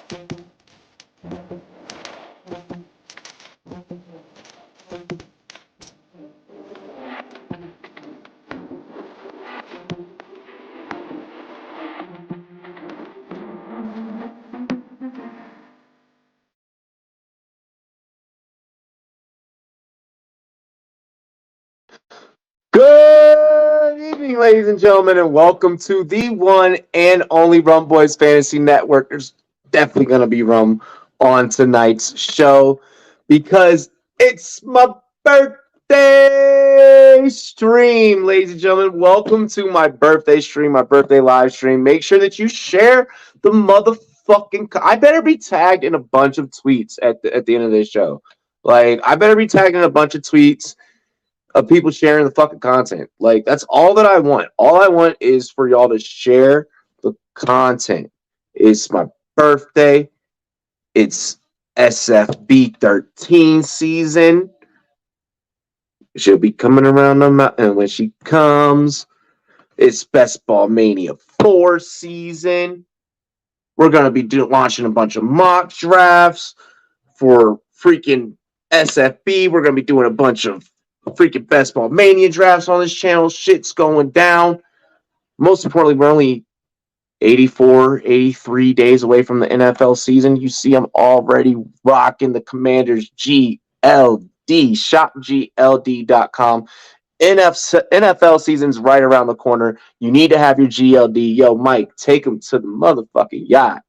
Good evening, ladies and gentlemen, and welcome to the one and only Rumboyz Fantasy Network. There's definitely going to be rum on tonight's show because it's my birthday stream, ladies and gentlemen. Welcome to my birthday stream, my birthday live stream. Make sure that you share the motherfucking. I better be tagged in a bunch of tweets at the end of this show. Like, I better be tagged in a bunch of tweets of people sharing the fucking content. Like, that's all that I want. All I want is for y'all to share the content. It's my birthday. It's SFB 13 season. She'll be coming around the mountain when she comes. It's Best Ball Mania 4 season. We're going to be launching a bunch of mock drafts for freaking SFB. We're going to be doing a bunch of freaking Best Ball Mania drafts on this channel. Shit's going down. Most importantly, we're only 84, 83 days away from the NFL season. You see, I'm already rocking the Commanders GLD. ShopGLD.com. NFL season's right around the corner. You need to have your GLD. Yo, Mike, take them to the motherfucking yacht.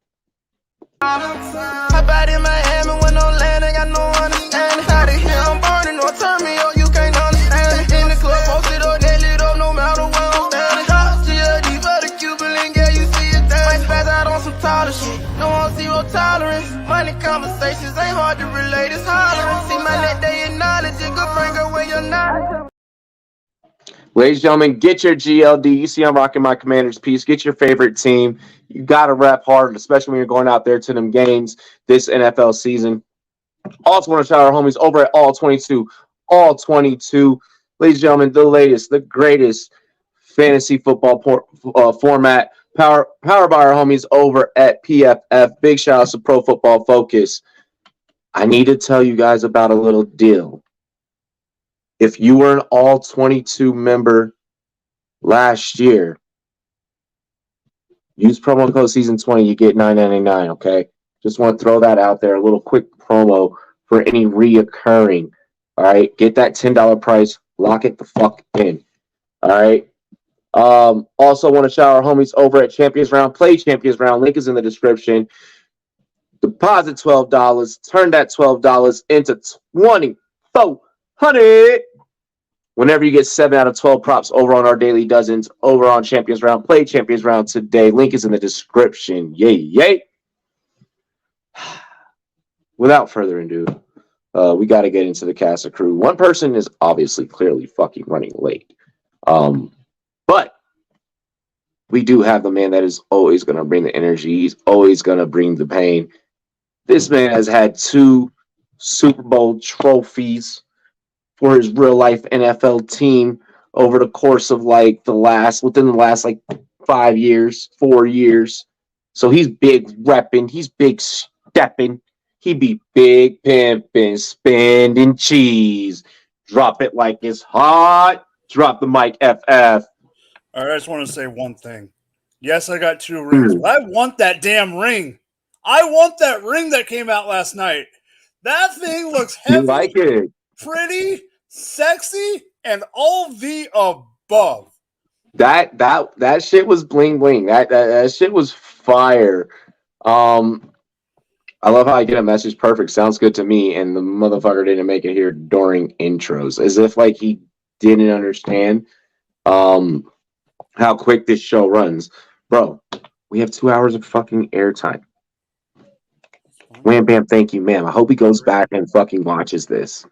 I bad in Miami when I'm landing, got no understanding. Out of here, I'm burning, or turn me up, you can't understand it. In the club, posted up, they lit up, no matter where I'm standing. Drop GLD for the Cuban link, yeah, you see it there. Might spaz out on some taller shit, no one zero tolerance. Money conversations ain't hard to relate, it's hollering. See my net, they acknowledge it, good friend, go where you're not. Ladies and gentlemen, get your GLD. You see I'm rocking my Commanders piece. Get your favorite team. You got to rep hard, especially when you're going out there to them games this NFL season. Also want to shout out our homies over at All 22. All 22. Ladies and gentlemen, the latest, the greatest fantasy football format. Powered by our homies over at PFF. Big shout out to Pro Football Focus. I need to tell you guys about a little deal. If you were an all 22 member last year, use promo code season 20, you get $9.99, okay? Just want to throw that out there, a little quick promo for any reoccurring. All right, get that $10 price, lock it the fuck in. All right. Also want to shout out our homies over at Champions Round. Play Champions Round. Link is in the description. Deposit $12, turn that $12 into $2,400. Whenever you get 7 out of 12 props over on our daily dozens, over on Champions Round, play Champions Round today. Link is in the description. Yay, yay. Without further ado, we got to get into the cast of crew. One person is obviously clearly fucking running late. But we do have the man that is always going to bring the energy. He's always going to bring the pain. This man has had 2 Super Bowl trophies for his real life NFL team over the course of within the last 5 years, 4 years. So he's big repping, he's big stepping, he be big pimping, spending cheese. Drop it like it's hot. Drop the mic, FF. All right, I just want to say one thing. Yes, I got 2 rings, but I want that damn ring. I want that ring that came out last night. That thing looks heavy. You like it? Pretty, sexy, and all the above. That shit was bling bling. That shit was fire. I love how I get a message perfect. Sounds good to me. And the motherfucker didn't make it here during intros, as if he didn't understand how quick this show runs. Bro, we have 2 hours of fucking airtime. Wham bam, thank you, ma'am. I hope he goes back and fucking watches this.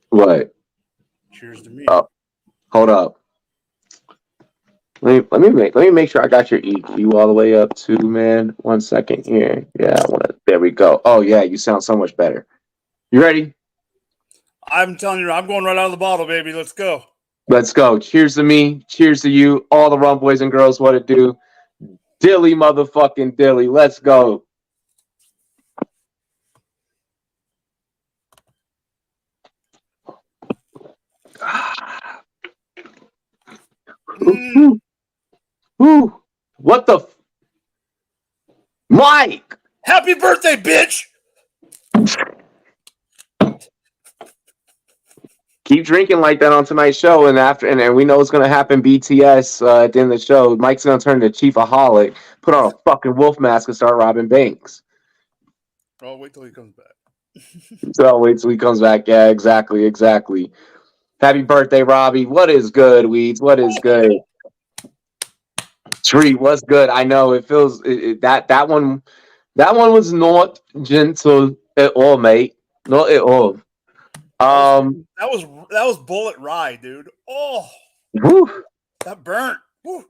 What? Cheers to me. Hold up. Let me make sure I got your EQ all the way up too, man. 1 second here. Yeah, there we go. Oh yeah, you sound so much better. You ready? I'm telling you, I'm going right out of the bottle, baby. Let's go. Let's go. Cheers to me. Cheers to you. All the rum boys and girls, what it do. Dilly motherfucking Dilly. Let's go. Ooh. What the Mike? Happy birthday, bitch! Keep drinking like that on tonight's show, and we know what's gonna happen. BTS at the end of the show, Mike's gonna turn into Chiefaholic, put on a fucking wolf mask, and start robbing banks. I'll wait till he comes back. So I'll wait till he comes back. Yeah, exactly. Happy birthday, Robbie. What is good, Weeds? What is good? Treat, what's good? I know it feels that one was not gentle at all, mate. Not at all. That was bullet rye, dude. Oh, whew, that burnt. Whew.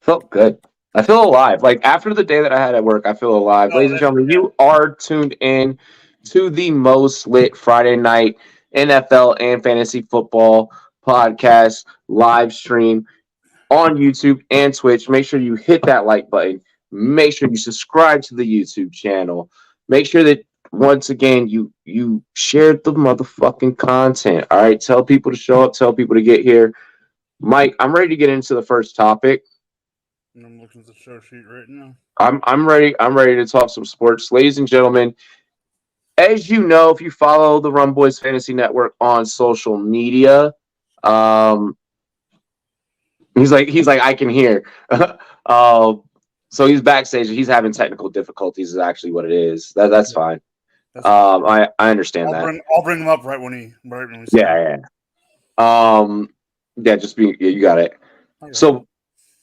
felt good. I feel alive. Like after the day that I had at work, I feel alive. Oh, Ladies and gentlemen, you are tuned in to the most lit Friday night NFL and fantasy football podcast live stream on YouTube and Twitch. Make sure you hit that like button. Make sure you subscribe to the YouTube channel. Make sure that once again you share the motherfucking content. All right, tell people to show up. Tell people to get here. Mike, I'm ready to get into the first topic. I'm looking at the show sheet right now. I'm ready. I'm ready to talk some sports, ladies and gentlemen. As you know, if you follow the Rumboyz Fantasy Network on social media, he's like I can hear. So he's backstage. He's having technical difficulties. Is actually what it is. That's fine. I understand that. I'll bring him up right when we see him. You got it. Okay. So,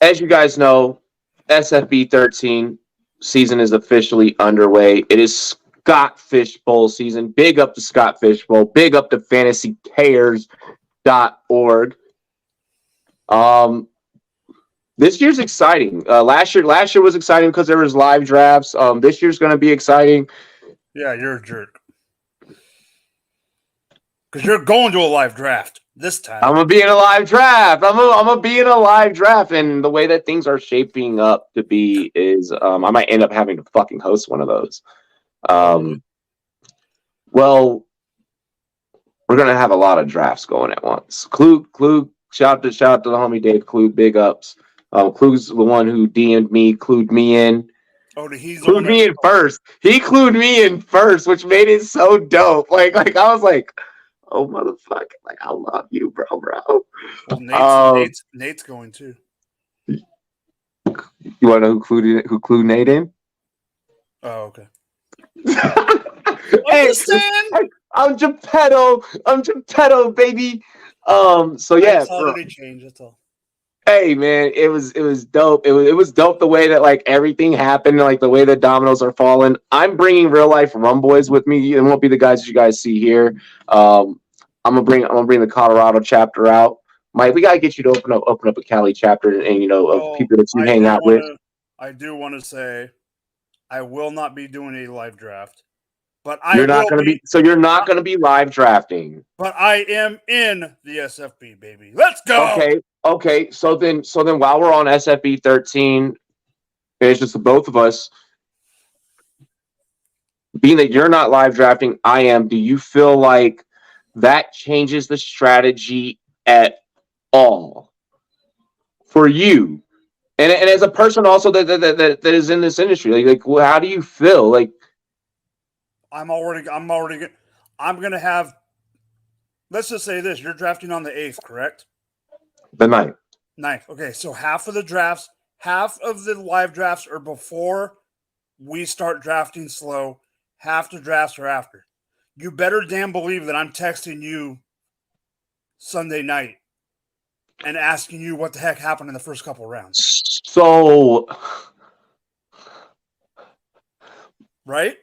as you guys know, SFB 13 season is officially underway. It is Scott Fish Bowl season. Big up to Scott Fish Bowl. Big up to fantasycares.org. This year's exciting. Last year was exciting because there was live drafts. This year's going to be exciting. Yeah, you're a jerk. Because you're going to a live draft this time. I'm going to be in a live draft. I'm going to be in a live draft. And the way that things are shaping up to be is I might end up having to fucking host one of those. Well, we're going to have a lot of drafts going at once. Klug, shout out to the homie Dave Klug, big ups. Klug's the one who DM'd me, clued me in. Oh, he's clued me in first. He clued me in first, which made it so dope. Like I was like, oh motherfucker, like I love you, bro. Well, Nate's going too. You want to know who clued Nate in? Oh, okay. Hey, I'm Geppetto, baby. So yeah, change. That's all. Hey man, it was dope. It was dope the way that like everything happened, like the way the dominoes are falling. I'm bringing real life Rumboyz with me. It won't be the guys that you guys see here. I'm gonna bring the Colorado chapter out. Mike, we gotta get you to open up a Cali chapter, and of people that you hang out with. I do want to say, I will not be doing a live draft, but you're not going to be live drafting. But I am in the SFB, baby. Let's go. Okay. So then while we're on SFB 13, it's just the both of us. Being that you're not live drafting, I am. Do you feel like that changes the strategy at all for you? And as a person also that is in this industry, like how do you feel? Like I'm gonna have. Let's just say this: you're drafting on the 8th, correct? The 9th. 9th. Okay, so half of the live drafts are before we start drafting slow. Half the drafts are after. You better damn believe that I'm texting you Sunday night and asking you what the heck happened in the first couple rounds. So, right?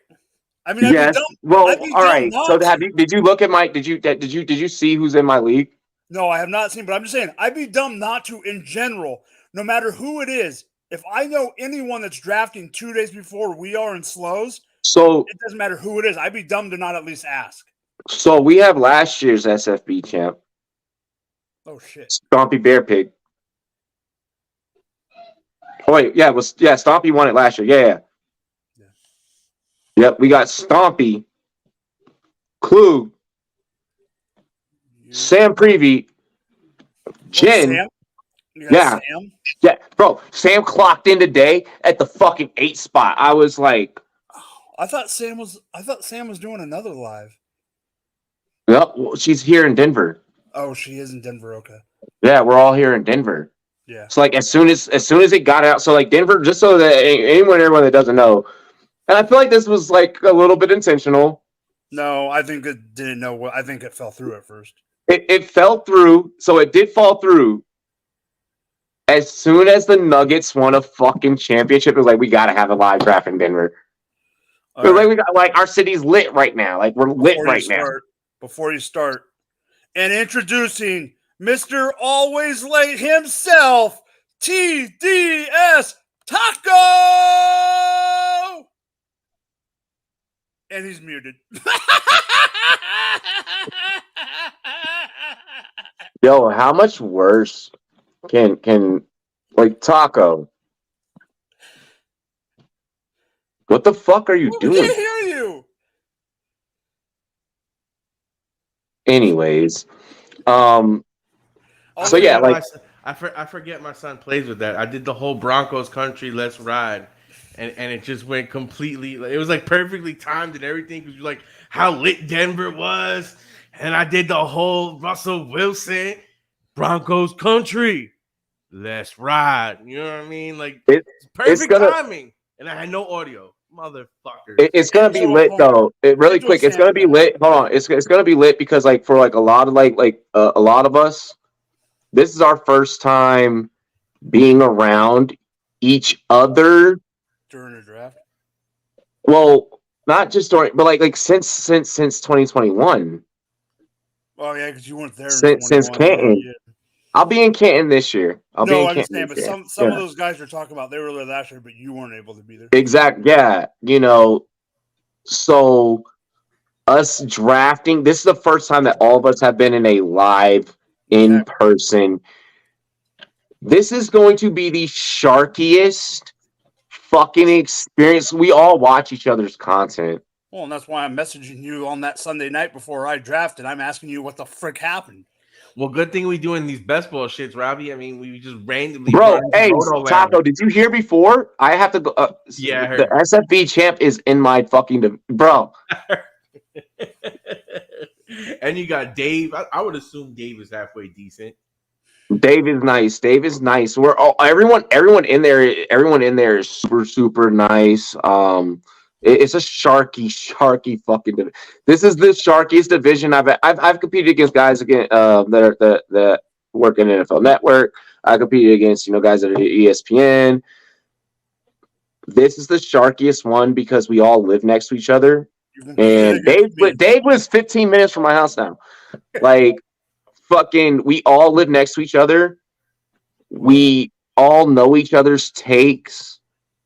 I mean, yes. Well, all right. So, did you look at my? Did you see who's in my league? No, I have not seen. But I'm just saying, I'd be dumb not to. In general, no matter who it is, if I know anyone that's drafting 2 days before we are in slows, so it doesn't matter who it is. I'd be dumb to not at least ask. So we have last year's SFB champ. Oh shit! Stompy Bear Pig. Oh wait, Stompy won it last year. Yeah. Yep, we got Stompy, Klug, Sam Prevey, Jen. Sam? You got Yeah. Sam? Yeah, bro. Sam clocked in today at the fucking 8 spot. I was like, I thought Sam was doing another live. yep, well, she's here in Denver. Oh, she is in Denver. Okay. Yeah, we're all here in Denver. Yeah. So like as soon as it got out, so like Denver, just so that everyone that doesn't know, and I feel like this was like a little bit intentional. No, I think it didn't know what. I think it fell through at first. It fell through, so it did fall through. As soon as the Nuggets won a fucking championship, it was like we gotta have a live draft in Denver. Right. Like we got like our city's lit right now. Like we're lit right now. Before you start, and introducing Mr. Always Late himself, TDS Taco, and he's muted. Yo, how much worse can like Taco? What the fuck are you We doing? can't hear you. Anyways, so yeah, like I forget my son plays with that. I did the whole Broncos country let's ride, and it just went completely. It was like perfectly timed and everything because like how lit Denver was, and I did the whole Russell Wilson Broncos country let's ride. You know what I mean? Like perfect timing, and I had no audio. Motherfucker. It's gonna be lit though. Really quick, it's gonna be lit. Hold on, it's gonna be lit because like for like a lot of a lot of us, this is our first time being around each other during a draft. Well, not just during, but like since 2021. Oh yeah, because you weren't there since Canton. Yeah. I'll be in Canton this year. I understand, but some of those guys you're talking about, they were there last year, but you weren't able to be there. Exactly. Yeah. You know, so us drafting, this is the first time that all of us have been in a live, in person. This is going to be the sharkiest fucking experience. We all watch each other's content. Well, and that's why I'm messaging you on that Sunday night before I drafted. I'm asking you what the frick happened. Well, good thing we doing these best ball shits, Robbie. I mean, we just randomly. Bro, hey, Taco, did you hear before? I have to go. Yeah, I heard. The SFB champ is in my fucking bro. And you got Dave. I would assume Dave is halfway decent. Dave is nice. Dave is nice. We're all everyone in there is super nice. It's a sharky fucking division. This is the sharkiest division I've competed against guys that work in NFL Network. I competed against guys that are at ESPN. This is the sharkiest one because we all live next to each other. And Dave was 15 minutes from my house now. Like fucking, we all live next to each other. We all know each other's takes.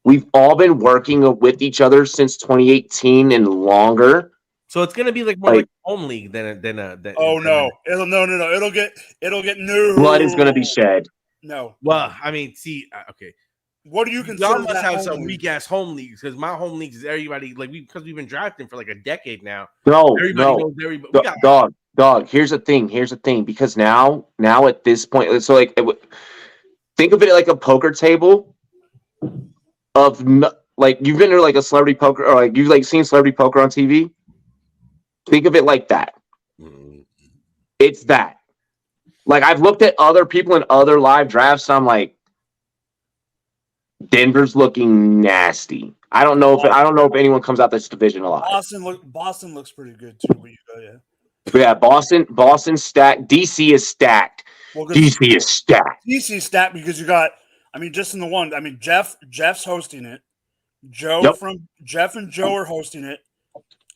We've all been working with each other since 2018 and longer. So it's gonna be like more like home league than a. Oh no! It'll get new. Blood is gonna be shed. No. Well, I mean, see, okay. What do you consider? Y'all must have some weak ass home leagues because my home leagues is everybody because we've been drafting for like a decade now. Everybody knows everybody. Dog. Here's the thing. Because now at this point, so like, think of it like a poker table. Of like you've been to like a celebrity poker or like you've like seen celebrity poker on TV. Think of it like that. It's that. Like I've looked at other people in other live drafts. And I'm like, Denver's looking nasty. I don't know if anyone comes out this division alive. Boston looks pretty good too. Yeah, Boston stacked. DC is stacked. Well, DC is stacked. DC is stacked because you got. I mean, just in the one. I mean, Jeff's hosting it. Jeff and Joe are hosting it.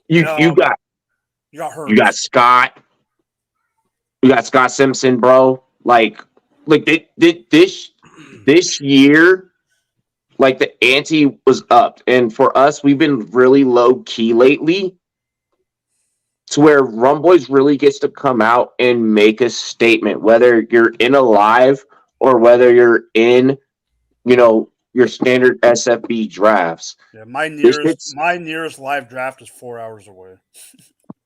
You got her. You got Scott. You got Scott Simpson, bro. Like this year, like the ante was upped, and for us, we've been really low key lately. To where Rumboyz really gets to come out and make a statement, whether you're in a live or whether you're in, your standard SFB drafts. Yeah, my This shit's- nearest live draft is 4 hours away.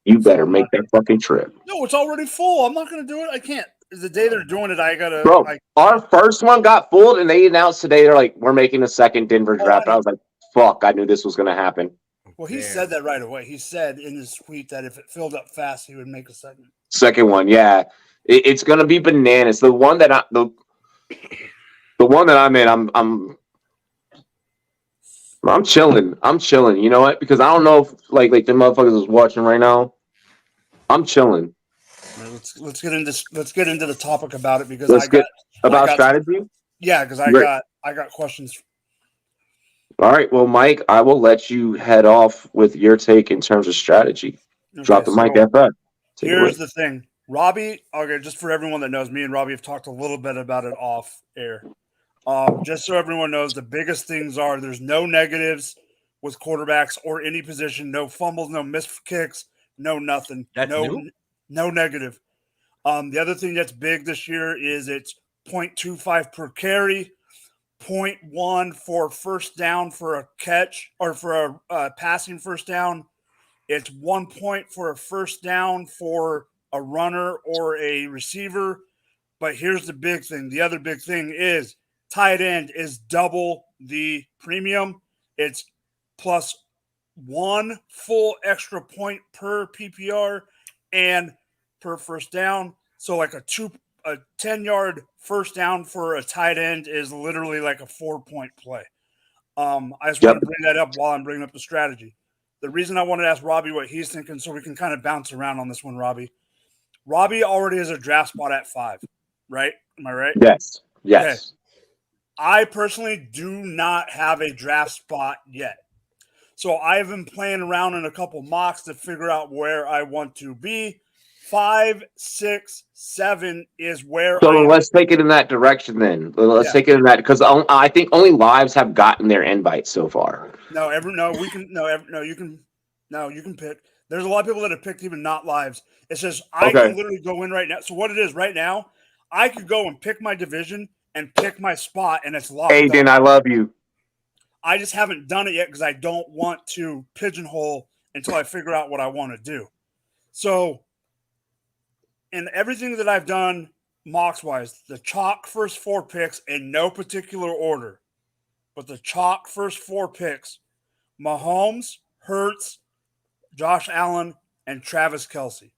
You better make that fucking trip. No, it's already full. I'm not going to do it. I can't. The day they're doing it, I gotta. Bro, our first one got fooled, and they announced today they're like, we're making a second Denver draft. I was like, fuck, I knew this was gonna happen. Well, he said that right away. He said in his tweet that if it filled up fast, he would make a second one. Yeah, it's gonna be bananas. The one that the one that I'm in, I'm chilling. I'm chilling. You know what? Because I don't know if like the motherfuckers is watching right now. I'm chilling. Let's get into the topic about it because strategy. Yeah, because I got questions. All right, well, Mike, I will let you head off with your take in terms of strategy. Okay, drop the mic, FF. Here's the thing, Robbie. Okay, just for everyone that knows, me and Robbie have talked a little bit about it off air. Just so everyone knows, the biggest things are there's no negatives with quarterbacks or any position, no fumbles, no missed kicks, no nothing. That's new? No negative. The other thing that's big this year is it's 0.25 per carry, 0.1 for first down for a catch or for a passing first down. It's 1 point for a first down for a runner or a receiver. But here's the big thing. The other big thing is tight end is double the premium. It's plus 1 full extra point per PPR and per first down. So like a 10-yard first down for a tight end is literally like a 4-point play. I just want to bring that up while I'm bringing up the strategy. The reason I wanted to ask Robbie what he's thinking so we can kind of bounce around on this one, Robbie. Robbie already has a draft spot at 5, right? Am I right? Yes. Okay. I personally do not have a draft spot yet. So I've been playing around in a couple mocks to figure out where I want to be. 5, 6, 7 is where. So let's take it in that direction then. Let's take it in that because I think only lives have gotten their invite so far. You can pick. There's a lot of people that have picked even not lives. It's just I can literally go in right now. So what it is right now, I could go and pick my division and pick my spot, and it's locked. Aiden, I love you. I just haven't done it yet because I don't want to pigeonhole until I figure out what I want to do. So, in everything that I've done mocks-wise, the chalk first 4 picks in no particular order, but the chalk first 4 picks, Mahomes, Hurts, Josh Allen, and Travis Kelce.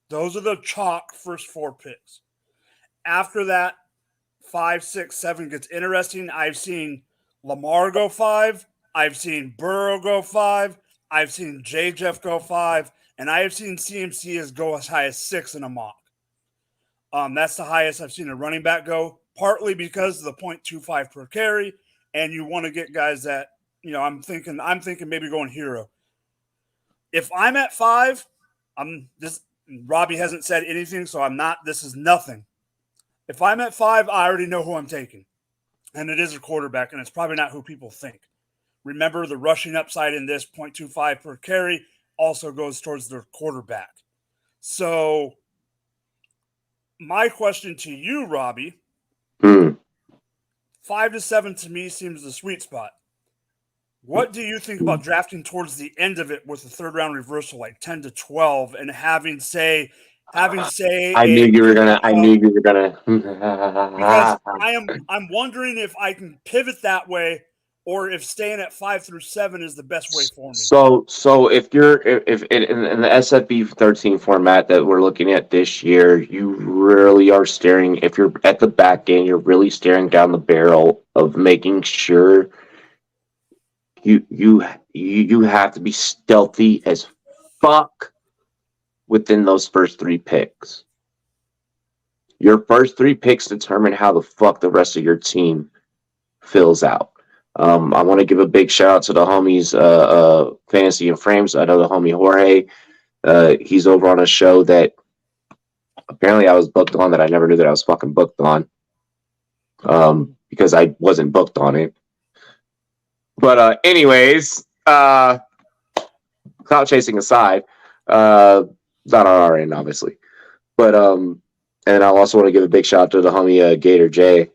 Those are the chalk first 4 picks. After that, 5, 6, 7 gets interesting. I've seen Lamar go 5. I've seen Burrow go 5. I've seen J-Jeff go 5. And I have seen CMC go as high as 6 in a mock. That's the highest I've seen a running back go, partly because of the 0.25 per carry. And you want to get guys that, I'm thinking maybe going hero. If I'm at 5, Robbie hasn't said anything, so this is nothing. If I'm at 5, I already know who I'm taking. And it is a quarterback, and it's probably not who people think. Remember, the rushing upside in this 0.25 per carry also goes towards their quarterback. So, my question to you, Robbie, 5 to 7 to me seems the sweet spot. What do you think about drafting towards the end of it with a third round reversal, like 10 to 12, and having say I knew you were gonna because I'm wondering if I can pivot that way or if staying at 5 through 7 is the best way for me. So if in the SFB 13 format that we're looking at this year, you really are staring, if you're at the back end, you're really staring down the barrel of making sure you have to be stealthy as fuck within those first 3 picks. Your first 3 picks determine how the fuck the rest of your team fills out. I want to give a big shout out to the homies, Fantasy and Frames. I know the homie Jorge. He's over on a show that apparently I was booked on that I never knew that I was fucking booked on, because I wasn't booked on it. But anyways, clout chasing aside, not on our end, obviously. But and I also want to give a big shout out to the homie Gator J.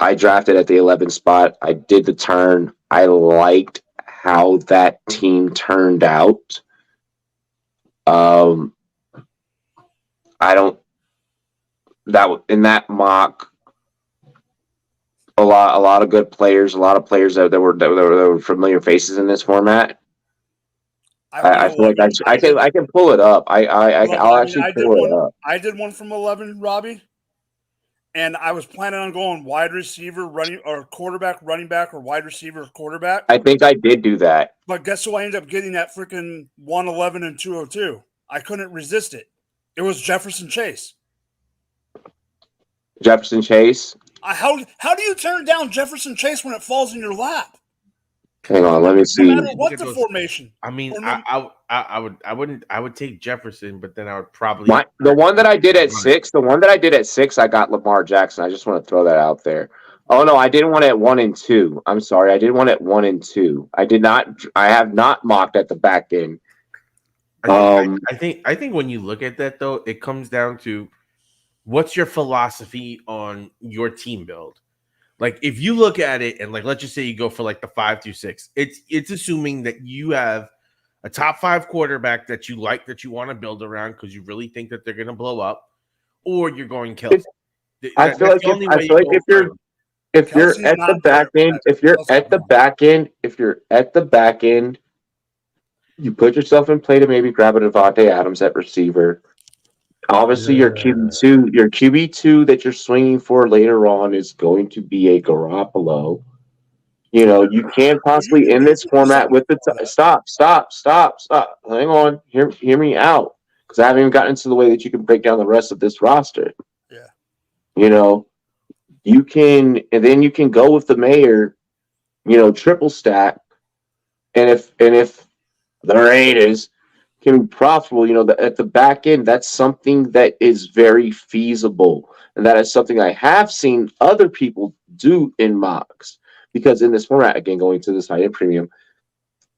I drafted at the 11th spot. I did the turn. I liked how that team turned out. I don't that in that mock a lot of good players, a lot of players that were familiar faces in this format. I feel like I can pull it up. I'll actually pull it up. I did one from 11, Robbie, and I was planning on going wide receiver, running or quarterback, running back, or wide receiver, quarterback. I think I did do that. But guess who I ended up getting that freaking 111 and 202? I couldn't resist it. It was Jefferson Chase. Jefferson Chase. How do you turn down Jefferson Chase when it falls in your lap? Hang on, let me see. No matter what the formation. I mean, I would take Jefferson, but then I would probably the one that I did at 6. The one that I did at 6, I got Lamar Jackson. I just want to throw that out there. Oh no, I did one at 1 and 2. I'm sorry, I did one at 1 and 2. I did not. I have not mocked at the back end. I think when you look at that though, it comes down to what's your philosophy on your team build. Like if you look at it and like let's just say you go for like the 5 through 6, it's assuming that you have a top 5 quarterback that you like that you want to build around because you really think that they're going to blow up, or you're going Kelsey. I feel like if you're at the back end, if you're at the back end, you put yourself in play to maybe grab a Devontae Adams at receiver. Obviously, your QB2 that you're swinging for later on is going to be a Garoppolo. You know, you can possibly in this format with the stop. Hang on, hear me out, because I haven't even gotten into the way that you can break down the rest of this roster. Yeah, you know, you can, and then you can go with the mayor, you know, triple stack, and if the Raiders can be profitable, you know, at the back end, that's something that is very feasible. And that is something I have seen other people do in mocks. Because in this format, again, going to this high-end premium,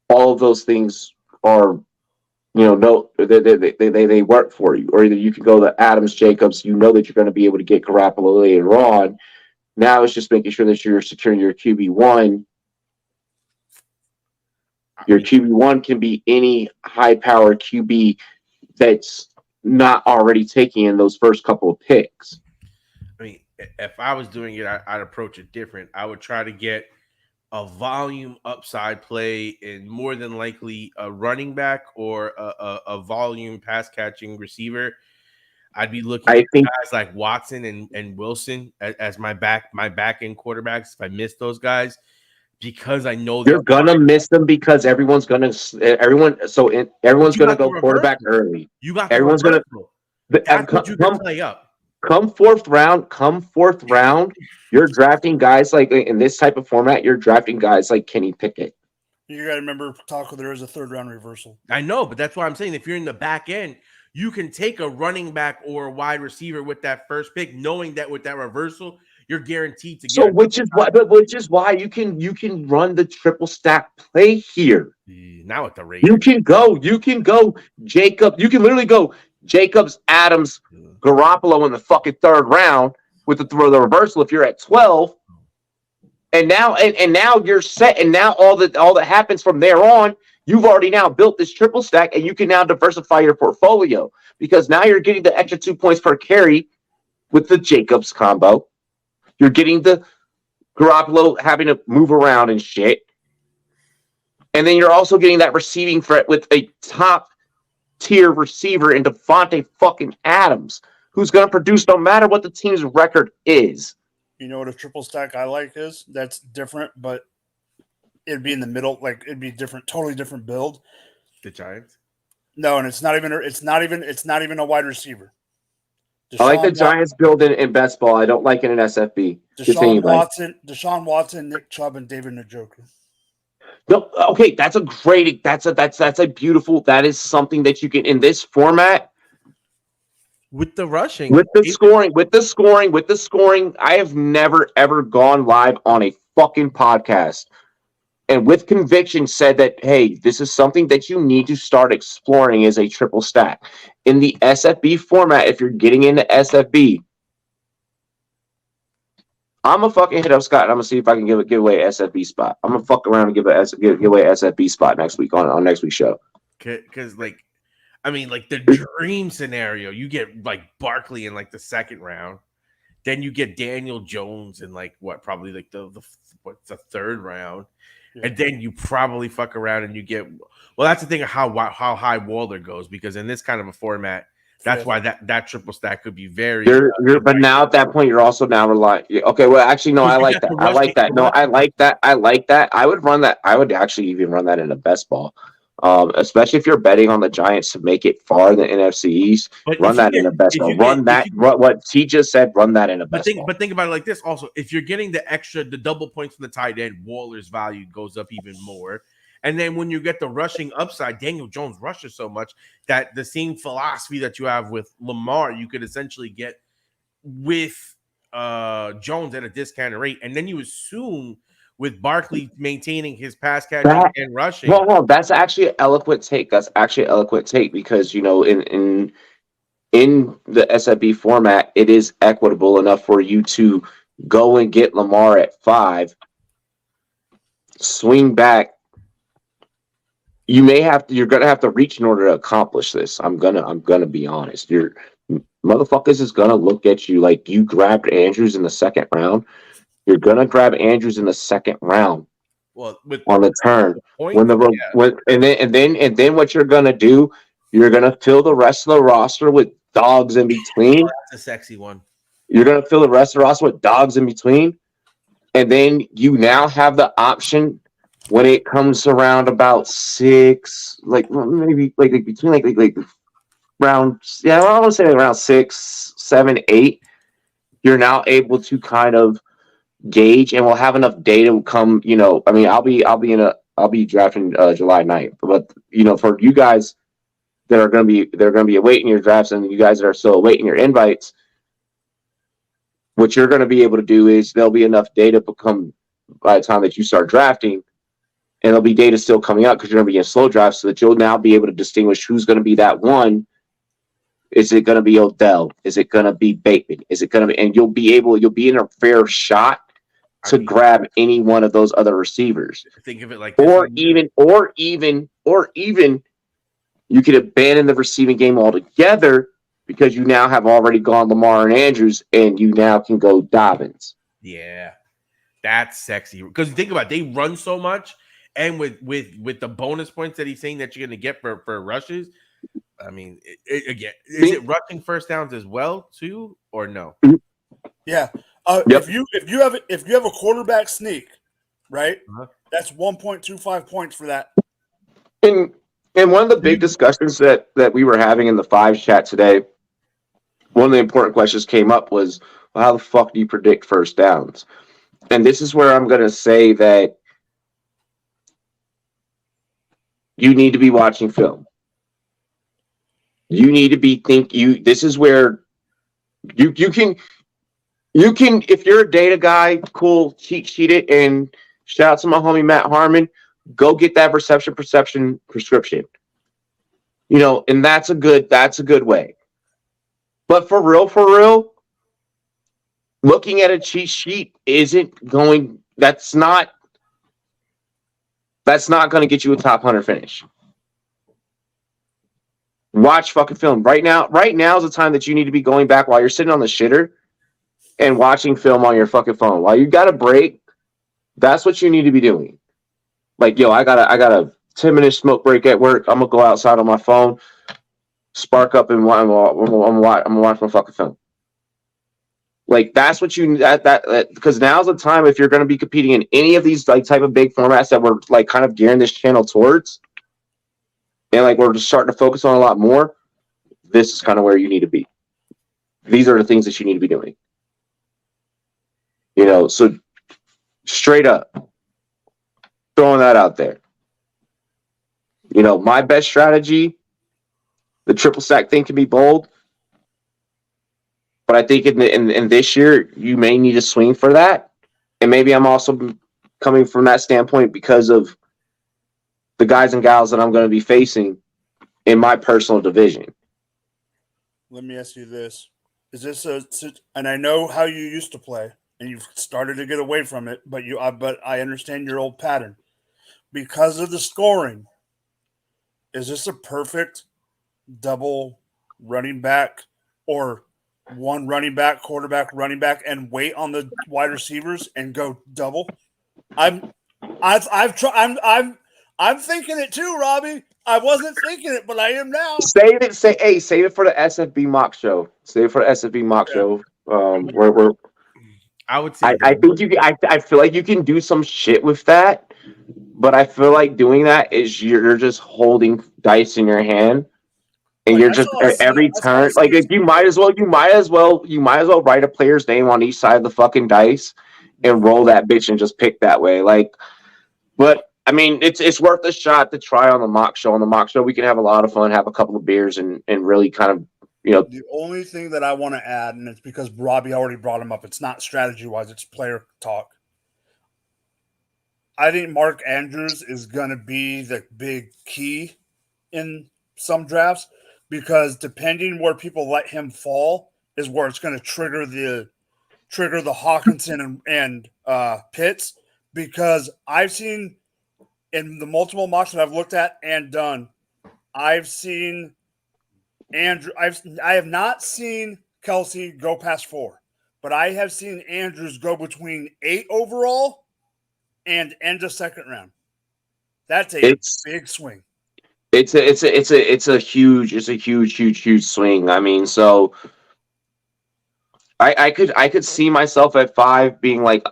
all of those things are, you know, they work for you. Or either you can go to Adams, Jacobs, you know that you're going to be able to get Garoppolo later on. Now it's just making sure that you're securing your QB1. Your QB1 can be any high-powered QB that's not already taking in those first couple of picks. I mean, if I was doing it, I'd approach it different. I would try to get a volume upside play and more than likely a running back or a volume pass-catching receiver. I'd be looking at guys like Watson and Wilson as my back-end quarterbacks if I miss those guys. Because I know you're gonna miss them because everyone's gonna go quarterback early. You got everyone's gonna play up. Come fourth round, you're drafting guys like in this type of format. You're drafting guys like Kenny Pickett. You gotta remember, Taco. There is a 3rd round reversal. I know, but that's why I'm saying if you're in the back end, you can take a running back or a wide receiver with that first pick, knowing that with that reversal, you're guaranteed to get. So, which is why you can run the triple stack play here. Now at the rate, you can go Jacob. You can literally go Jacobs, Adams, Garoppolo in the fucking 3rd round with the reversal if you're at 12. And now you're set. And now all that happens from there on, you've already now built this triple stack, and you can now diversify your portfolio because now you're getting the extra 2 points per carry with the Jacobs combo. You're getting the Garoppolo having to move around and shit. And then you're also getting that receiving threat with a top-tier receiver in Devontae fucking Adams, who's going to produce no matter what the team's record is. You know what a triple stack I like is? That's different, but it'd be in the middle. Like, it'd be different, totally different build. The Giants? No, and it's not even a wide receiver. I like the Giants build in best ball. I don't like it in SFB. Deshaun Watson, Nick Chubb, and David Njoku. No, okay, that's a beautiful. That is something that you can in this format with the rushing, with the scoring. I have never ever gone live on a fucking podcast and with conviction said that, hey, this is something that you need to start exploring as a triple stack. In the SFB format, if you're getting into SFB, I'm gonna fucking hit up Scott and I'm gonna see if I can give away an SFB spot. I'm gonna fuck around and give away an SFB spot next week on next week's show. Because like, I mean, like the dream scenario, you get like Barkley in like the second round, then you get Daniel Jones in like probably like the third round, and then you probably fuck around and you get. Well, that's the thing of how high Waller goes, because in this kind of a format, that's why that triple stack could be very. But now at that point, you're also now relying. Okay, well, actually, no, I like that. I like that. No, I like that. I like that. I would run that. I would actually even run that in a best ball. Especially if you're betting on the Giants to make it far in the NFC East, run that in a best ball. What T just said, run that in a best ball. But think about it like this also. If you're getting the double points from the tight end, Waller's value goes up even more. And then when you get the rushing upside, Daniel Jones rushes so much that the same philosophy that you have with Lamar, you could essentially get with Jones at a discounted rate. And then you assume with Barkley maintaining his pass catching and rushing. Well, that's actually an eloquent take. Because, you know, in the SFB format, it is equitable enough for you to go and get Lamar at 5, swing back. You're gonna have to reach in order to accomplish this. I'm gonna be honest. Your motherfuckers is gonna look at you like you grabbed Andrews in the second round. You're gonna grab Andrews in the second round. Well, on the turn, and then what you're gonna do? You're gonna fill the rest of the roster with dogs in between. That's a sexy one. You're gonna fill the rest of the roster with dogs in between, and then you now have the option when it comes around about 6, like maybe like between like round. Yeah, I want to say like around 6, 7, 8. You're now able to kind of gauge, and we'll have enough data to come. You know, I mean, I'll be drafting July 9th, but you know, for you guys that are going to be awaiting your drafts, and you guys that are still awaiting your invites, what you're going to be able to do is there'll be enough data become by the time that you start drafting, and there'll be data still coming out because you're going to be in slow drafts, so that you'll now be able to distinguish who's going to be that one. Is it going to be Odell? Is it going to be Bateman? Is it going to be? And you'll be in a fair shot to grab any one of those other receivers. Think of it like this. Or even you could abandon the receiving game altogether because you now have already gone Lamar and Andrews, and you now can go Dobbins. Yeah, that's sexy. Because think about it, they run so much, and with the bonus points that he's saying that you're going to get for rushes. I mean, again, is it rushing first downs as well too, or no? Yeah. Yep. If you have a quarterback sneak, right? That's 1.25 points for that. And one of the big discussions that we were having in the 5 chat today, one of the important questions came up was, well, how the fuck do you predict first downs? And this is where I'm going to say that you need to be watching film. You need to be this is where you can, if you're a data guy, cool, cheat it, and shout out to my homie Matt Harmon, go get that perception prescription. You know, and that's a good way. But for real, looking at a cheat sheet that's not going to get you a top 100 finish. Watch fucking film. Right now is the time that you need to be going back while you're sitting on the shitter and watching film on your fucking phone. While you got a break, that's what you need to be doing. Like, yo, I got a 10-minute smoke break at work. I'm gonna go outside on my phone, spark up, and I'm gonna watch my fucking film. Like, that's what you that because now's the time, if you're gonna be competing in any of these like type of big formats that we're like kind of gearing this channel towards. And like we're just starting to focus on a lot more, this is kind of where you need to be. These are the things that you need to be doing. You know, so straight up, throwing that out there. You know, my best strategy, the triple stack thing can be bold, but I think in this year you may need to swing for that. And maybe I'm also coming from that standpoint because of the guys and gals that I'm going to be facing in my personal division. Let me ask you this. Is this and I know how you used to play. and you've started to get away from it, but I understand your old pattern because of the scoring. Is this a perfect double running back or one running back, quarterback, running back, and wait on the wide receivers and go double? I'm thinking it too, Robbie. I wasn't thinking it, but I am now. Save it. Save it for the SFB mock show. Save it for the SFB mock show. We're I would say I think you. I feel like you can do some shit with that, but I feel like doing that is you're just holding dice in your hand, and Like, you're just every turn. Like you might as well write a player's name on each side of the fucking dice and roll that bitch and just pick that way. Like, but I mean, it's worth a shot to try on the mock show. On the mock show, we can have a lot of fun, have a couple of beers, and really kind of. The only thing that I want to add, and it's because Robbie already brought him up, it's not strategy-wise, it's player talk. I think Mark Andrews is going to be the big key in some drafts because depending where people let him fall is where it's going to trigger the Hawkinson and Pitts, because I've seen in the multiple mocks that I've looked at and done, I've seen Andrew. I have not seen Kelsey go past 4, but I have seen Andrews go between 8 overall and end of second round. That's a big swing. It's a huge swing. I mean, so I could see myself at 5 being like,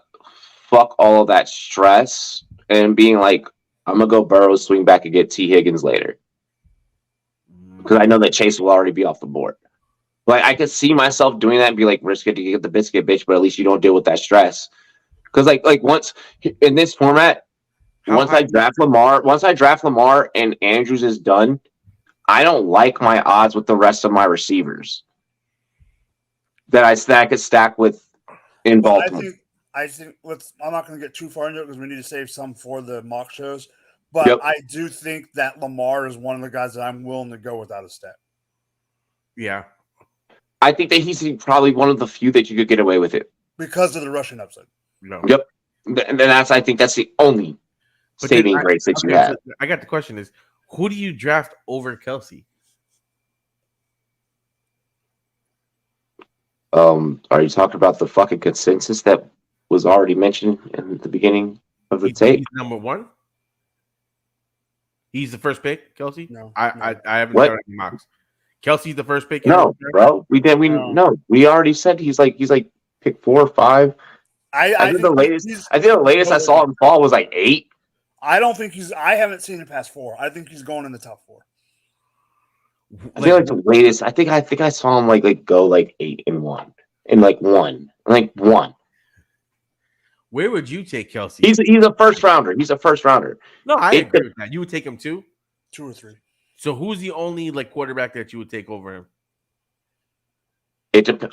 fuck all of that stress and being like, I'm gonna go Burrow, swing back and get T. Higgins later. Because I know that Chase will already be off the board. Like, I could see myself doing that and be like, risk it to get the biscuit, bitch, but at least you don't deal with that stress. Because like once in this format, once I draft Lamar and Andrews is done, I don't like my odds with the rest of my receivers that I could stack with in Baltimore. I think I'm not going to get too far into it because we need to save some for the mock shows. But yep. I do think that Lamar is one of the guys that I'm willing to go without a step. Yeah. I think that he's probably one of the few that you could get away with it. Because of the rushing upside. No. Yep. And then I think that's the only saving grace that you have. I got the question is, who do you draft over Kelsey? Are you talking about the fucking consensus that was already mentioned in the beginning of the tape? He's number 1? He's the first pick, Kelsey? No. I haven't done any mocks. Kelsey's the first pick? No, bro. We already said he's like pick 4 or 5. I think the latest I saw him fall was like 8. I don't think I haven't seen him past 4. I think he's going in the top 4. I feel like the latest. I think I saw him like go like 8 and 1 and like 1. Where would you take Kelsey? He's a first rounder. He's a first rounder. No, I agree with that. You would take him 2? 2 or 3. So who's the only quarterback that you would take over him?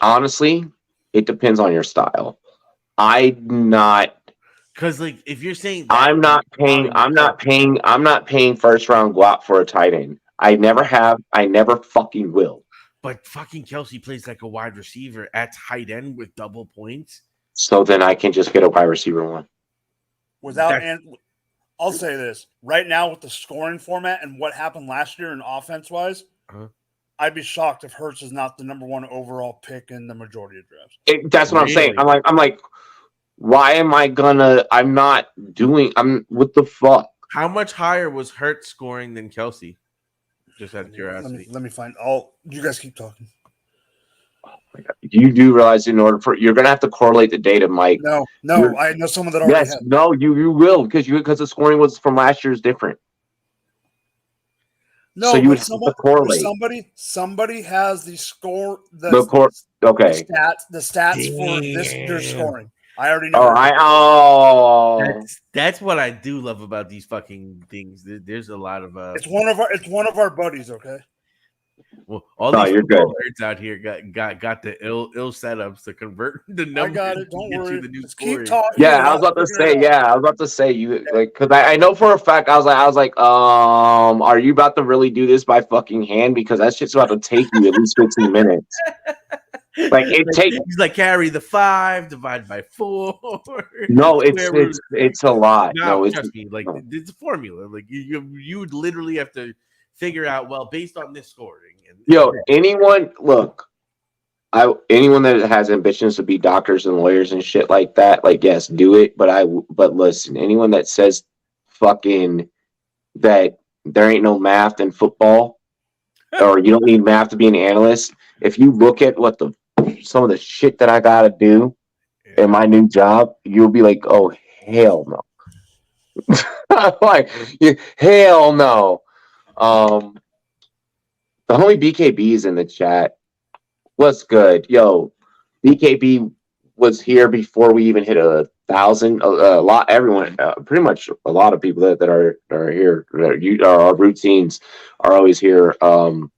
Honestly, it depends on your style. I'm not. Because if you're saying I'm not paying first round guap for a tight end. I never have. I never fucking will. But fucking Kelsey plays like a wide receiver at tight end with double points. So then I can just get a wide receiver 1. I'll say this right now with the scoring format and what happened last year in offense wise, I'd be shocked if Hurts is not the number 1 overall pick in the majority of drafts. That's what I'm saying. I'm like, why am I gonna? What the fuck? How much higher was Hurts scoring than Kelsey? Just out of curiosity. Let me find. You guys keep talking. Oh my God. You do realize you're gonna have to correlate the data, Mike. No, I know someone that already has. No, you will because the scoring was from last year is different. No, so you would have to correlate. Somebody has the score. Okay. The stats for this year's scoring. I already know. That's what I do love about these fucking things. There's a lot of It's one of our buddies. Okay. Well, all these nerds out here got the ill setups to convert the numbers. I got it. Don't worry. Just keep talking. Yeah, I was about to say you because I know for a fact I was like, are you about to really do this by fucking hand? Because that shit's about to take you at least 15 minutes. Like it takes He's like carry the 5, divide by 4. no, Square root. it's a lot. No, No, it's trust me. Like no. it's a formula. Like you would literally have to figure out well based on this scoring. Yo, anyone look. Anyone that has ambitions to be doctors and lawyers and shit like that, like yes, do it. But listen, anyone that says fucking that there ain't no math in football, or you don't need math to be an analyst. If you look at some of the shit that I gotta do in my new job, you'll be like, oh hell no, like hell no. The homie BKB is in the chat. What's good, yo? BKB was here before we even hit 1,000. A lot, everyone, pretty much a lot of people that are here. Our routines are always here. Or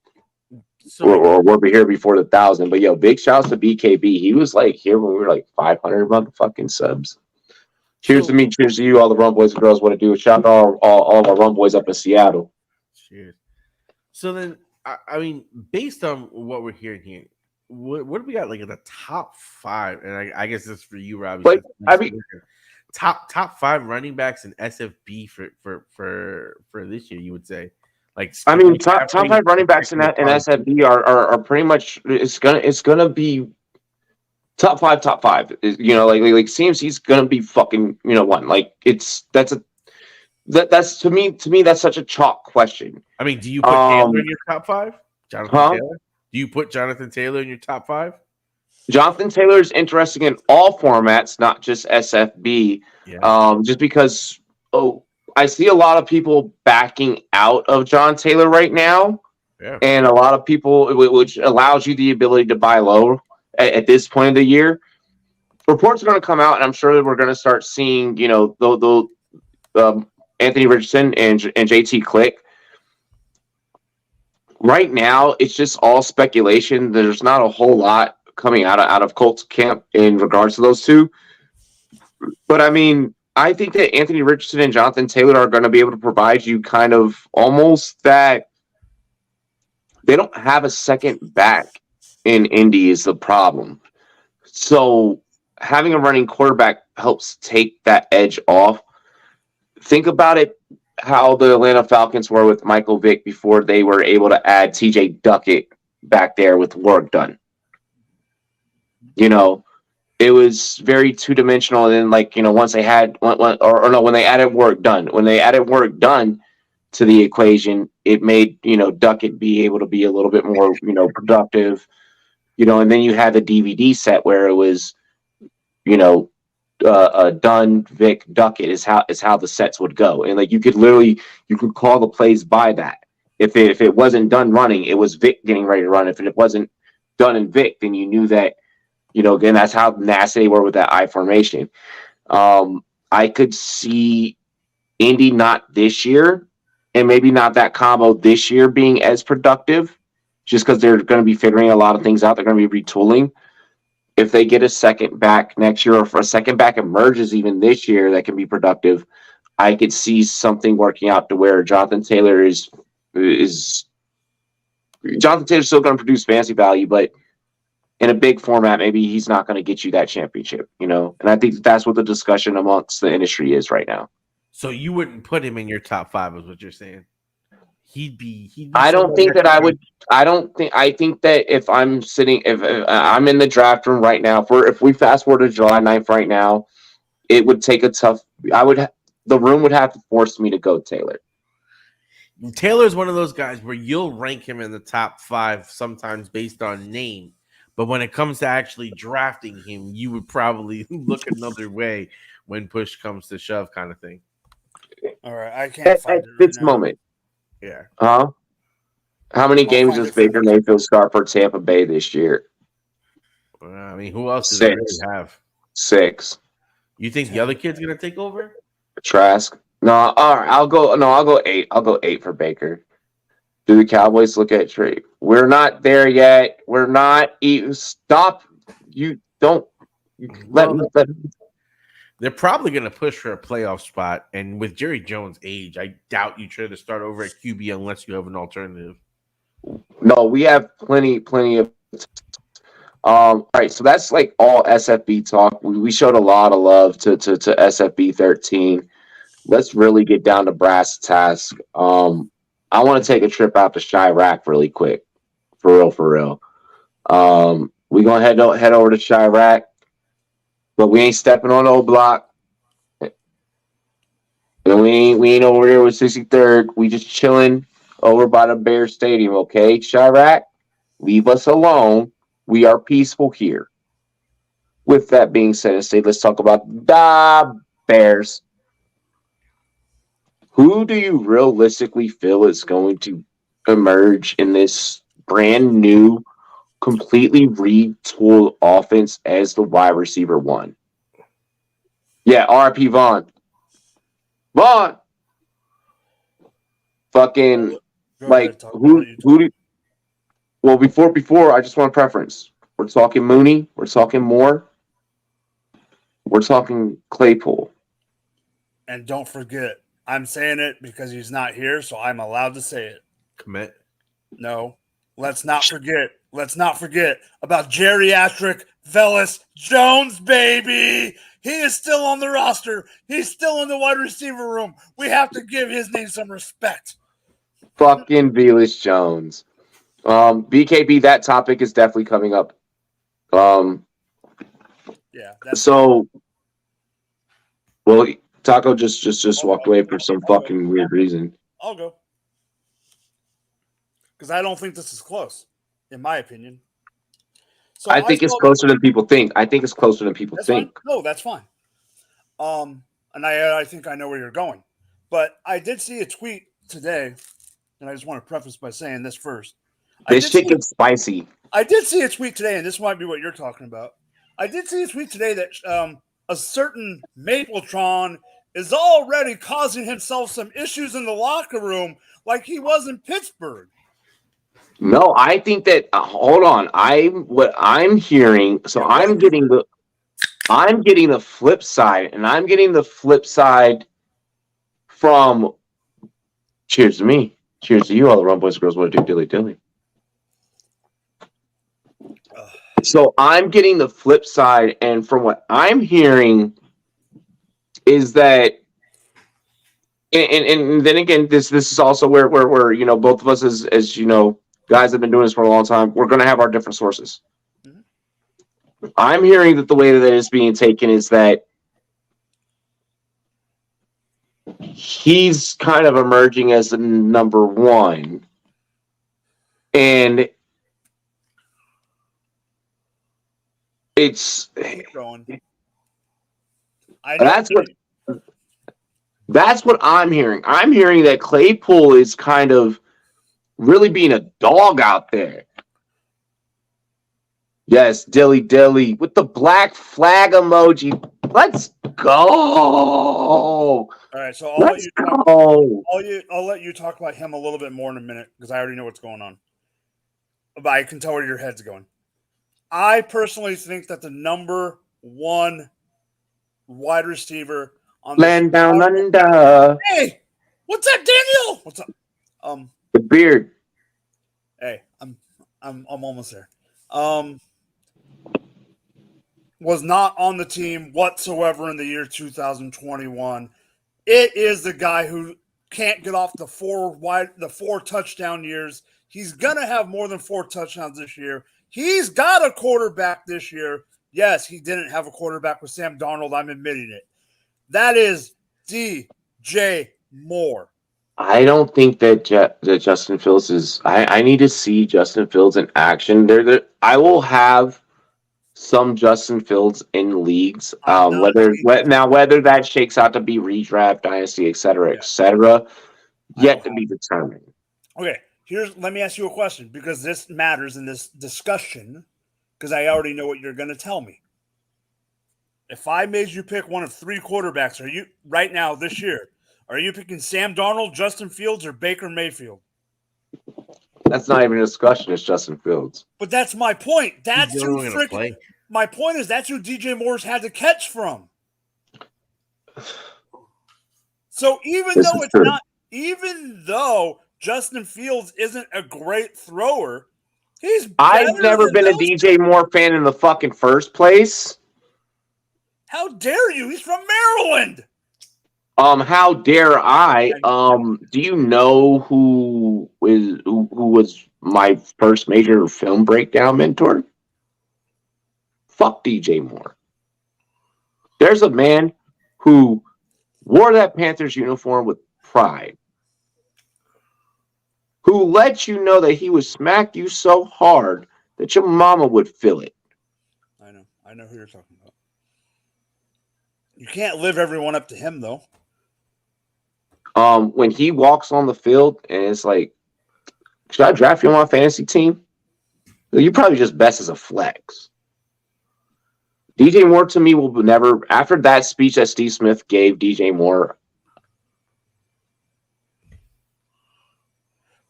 we'll be here before the 1,000. But yo, big shouts to BKB. He was like here when we were like 500 motherfucking subs. Cheers to me, cheers to you, all the Rumboyz and girls. What to do? Shout out all of our Rumboyz up in Seattle. Cheers. So then, I mean, based on what we're hearing here, what do we got like in the top 5? And I guess this is for you, Robbie. But I mean, top 5 running backs in SFB for this year, you would say. Like I mean, top 5 running backs in SFB are pretty much it's gonna be top 5. You know, like CMC's gonna be fucking one. Like that's to me that's such a chalk question. I mean, do you put Taylor in your top 5? Jonathan Taylor? Do you put Jonathan Taylor in your top 5? Jonathan Taylor is interesting in all formats, not just SFB. Yeah. Just because I see a lot of people backing out of John Taylor right now. Yeah. And a lot of people, which allows you the ability to buy low at this point of the year. Reports are going to come out, and I'm sure that we're going to start seeing, the Anthony Richardson and JT Click. Right now, it's just all speculation. There's not a whole lot coming out of Colts camp in regards to those two. But I mean, I think that Anthony Richardson and Jonathan Taylor are going to be able to provide you kind of almost that they don't have a second back in Indy is the problem. So having a running quarterback helps take that edge off. Think about it, how the Atlanta Falcons were with Michael Vick before they were able to add TJ Duckett back there with work done. It was very two-dimensional. And then, once they had when they added work done, to the equation, it made, Duckett be able to be a little bit more, productive, and then you had the DVD set where it was, Dunn, Vic, Duckett is how the sets would go. And you could call the plays by that. If it wasn't Dunn running, it was Vic getting ready to run. If it wasn't Dunn and Vic, then you knew that, again, that's how nasty they were with that I formation. I could see Indy not this year, and maybe not that combo this year being as productive, just because they're going to be figuring a lot of things out. They're going to be retooling. If they get a second back next year, or if a second back emerges even this year that can be productive, I could see something working out to where Jonathan Taylor is Jonathan Taylor's still going to produce fantasy value, but in a big format, maybe he's not going to get you that championship, And I think that's what the discussion amongst the industry is right now. So you wouldn't put him in your top 5, is what you're saying? He'd be I don't think that I would. I think that if I'm I'm in the draft room right now, if we fast forward to July 9th right now, it would take the room would have to force me to go Taylor. Taylor's one of those guys where you'll rank him in the top 5 sometimes based on name. But when it comes to actually drafting him, you would probably look another way when push comes to shove, kind of thing. All right, I can't find at this moment. Yeah. How many games does Baker Mayfield start for Tampa Bay this year? I mean, who else does they really have? 6. You think the other kid's gonna take over? Trask. No, all right. I'll go 8. I'll go 8 for Baker. Do the Cowboys look at trade? We're not there yet. We're not even. Stop. You don't let me. They're probably going to push for a playoff spot. And with Jerry Jones' age, I doubt you try to start over at QB unless you have an alternative. No, we have plenty of. All right, so that's like all SFB talk. We showed a lot of love to SFB 13. Let's really get down to brass task. I want to take a trip out to Chirac really quick, for real, for real. We gonna head over to Chirac, but we ain't stepping on old block. And we ain't over there with 63rd. We just chilling over by the Bear Stadium, okay? Chirac, leave us alone. We are peaceful here. With that being said, instead, let's talk about the Bears. Who do you realistically feel is going to emerge in this brand new, completely retooled offense as the wide receiver one? Yeah, RP Vaughn. Vaughn! Fucking, Go like, ahead, Tom. who do well, before, I just want a preference. We're talking Mooney. We're talking Moore. We're talking Claypool. And don't forget, I'm saying it because he's not here, so I'm allowed to say it. Commit. No, let's not forget. Let's not forget about geriatric Velus Jones, baby. He is still on the roster. He's still in the wide receiver room. We have to give his name some respect. Fucking Velus Jones. BKB, that topic is definitely coming up. Yeah. So, well, Taco just walked away for some fucking weird reason. I'll go. Because I don't think this is close, in my opinion. So I think it's closer than people think. I think it's closer than people think. Fine. No, that's fine. And I think I know where you're going. But I did see a tweet today, and I just want to preface by saying this first. This shit gets spicy. I did see a tweet today, and this might be what you're talking about. I did see a tweet today that a certain Mapletron is already causing himself some issues in the locker room like he was in Pittsburgh. No, I think that hold on. What I'm hearing, so I'm getting the flip side, and I'm getting the flip side from cheers to me. Cheers to you, all the Rumboyz girls want to do dilly dilly. So I'm getting the flip side, and from what I'm hearing is that, and then again, this is also where both of us as guys have been doing this for a long time, we're going to have our different sources. Mm-hmm. I'm hearing that the way that it's being taken is that he's kind of emerging as the number one, and it's that's what I'm hearing. I'm hearing that Claypool is kind of really being a dog out there. Yes, dilly dilly with the black flag emoji. Let's go. All right, so I'll let you talk about him a little bit more in a minute because I already know what's going on. But I can tell where your head's going. I personally think that the number one wide receiver on land down under. Hey, what's up, Daniel? What's up? The beard. Hey, I'm almost there. Was not on the team whatsoever in the year 2021. It is the guy who can't get off the four touchdown years. He's gonna have more than 4 touchdowns this year. He's got a quarterback this year. Yes, he didn't have a quarterback with Sam Darnold. I'm admitting it. That is DJ Moore. I don't think that Justin Fields is. I need to see Justin Fields in action. I will have some Justin Fields in leagues. Whether that shakes out to be redraft, dynasty, etc., yet to be determined. Okay, let me ask you a question because this matters in this discussion because I already know what you're going to tell me. If I made you pick one of 3 quarterbacks, are you right now this year? Are you picking Sam Darnold, Justin Fields, or Baker Mayfield? That's not even a discussion. It's Justin Fields. But that's my point. That's who freaking. My point is that's who DJ Moore's had to catch from. So even though Justin Fields isn't a great thrower, I've never been a DJ Moore fan in the fucking first place. How dare you? He's from Maryland. How dare I? Do you know who was my first major film breakdown mentor? Fuck DJ Moore. There's a man who wore that Panthers uniform with pride, who let you know that he would smack you so hard that your mama would feel it. I know who you're talking about. You can't live everyone up to him, though. When he walks on the field and it's like, should I draft you on my fantasy team? You probably just best as a flex. DJ Moore to me will never, after that speech that Steve Smith gave DJ Moore,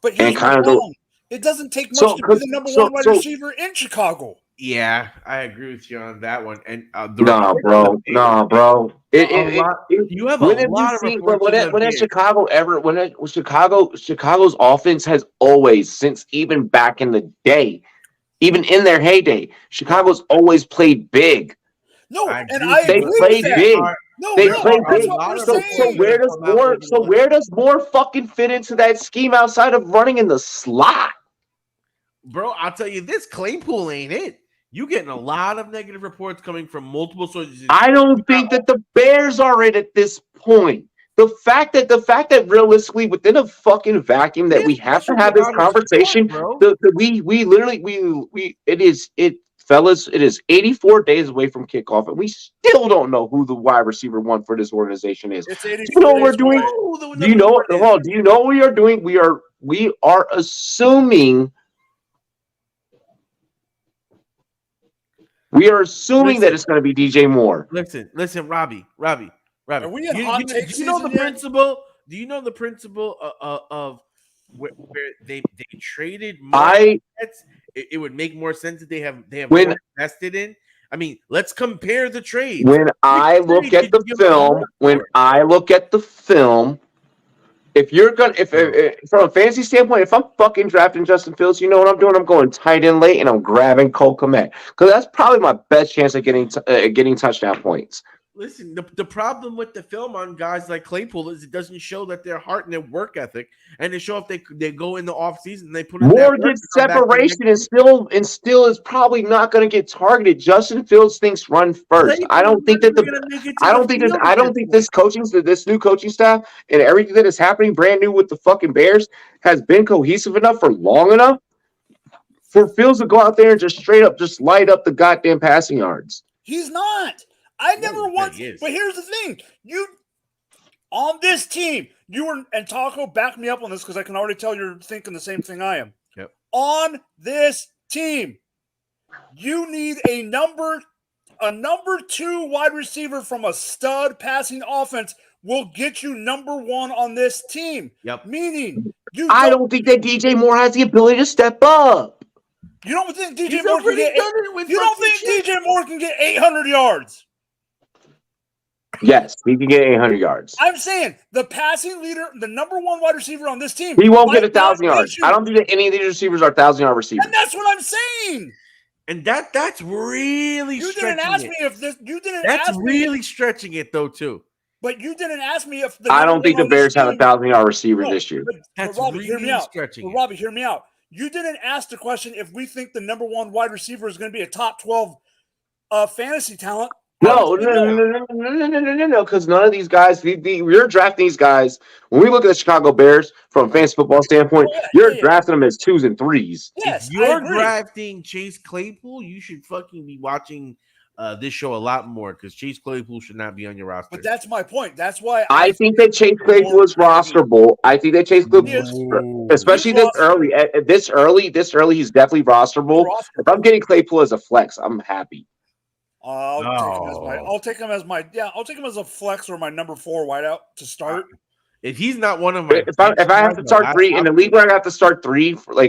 but he's wrong. It doesn't take much to be the number one wide receiver in Chicago. Yeah, I agree with you on that one. And nah, bro. You have a lot of Chicago's offense has always, since even back in the day, even in their heyday, Chicago's always played big. No, they played big. They played big. So where does Moore fucking fit into that scheme outside of running in the slot? Bro, I'll tell you this: Claypool ain't it. You getting a lot of negative reports coming from multiple sources. I don't think that the Bears are it at this point. The fact that realistically within a fucking vacuum that we have to have this conversation, fellas, it is 84 days away from kickoff, and we still don't know who the wide receiver one for this organization is. It's 84 do you know what we're doing? Do you know what we are doing? We are assuming. We are assuming that it's going to be DJ Moore. Listen, Robbie. Are we in hot take do you know the principle? Do you know the principle of where they traded more? It would make more sense that they have more invested in. I mean, let's compare the trades. When I look at the film, if from a fantasy standpoint, if I'm fucking drafting Justin Fields, you know what I'm doing? I'm going tight end late and I'm grabbing Cole Kmet because that's probably my best chance of getting touchdown points. Listen, the problem with the film on guys like Claypool is it doesn't show that their heart and their work ethic, and they show if they go in the offseason and they put in more good separation and still is probably not going to get targeted. Justin Fields thinks run first. Claypool, I don't think this new coaching staff and everything that is happening brand new with the fucking Bears has been cohesive enough for long enough for Fields to go out there and just straight up just light up the goddamn passing yards. He's not. I never once. But here's the thing: you on this team, and Taco, back me up on this because I can already tell you're thinking the same thing I am. Yep. On this team, you need a number 2 wide receiver from a stud passing offense will get you number 1 on this team. Yep. Meaning, I don't think that DJ Moore has the ability to step up. You don't think DJ Moore can get? You don't think DJ Moore can get 800 yards? Yes, he can get 800 yards. I'm saying the passing leader, the number 1 wide receiver on this team. He won't get 1,000 yards. I don't think that any of these receivers are 1,000-yard receivers. And that's what I'm saying. And that's really you stretching didn't ask it. me if this. You didn't. That's ask really me, stretching it though too. But you didn't ask me if I don't think the Bears have 1,000-yard receiver this year. That's Robbie, really hear me out. stretching it. Robbie, hear me out. You didn't ask the question if we think the number 1 wide receiver is going to be a top 12 fantasy talent. No, because none of these guys, we're drafting these guys. When we look at the Chicago Bears from a fantasy football standpoint, you're drafting them as 2s and 3s. Yes, if you're drafting Chase Claypool, you should fucking be watching this show a lot more because Chase Claypool should not be on your roster. But that's my point. That's why I think that Chase Claypool is rosterable. I think that Chase Claypool, especially this early, he's definitely rosterable. If I'm getting Claypool as a flex, I'm happy. I'll take him as a flex or my number 4 wideout to start. If he's not one of my, if I have to start 3 in the league where I have to start 3, if I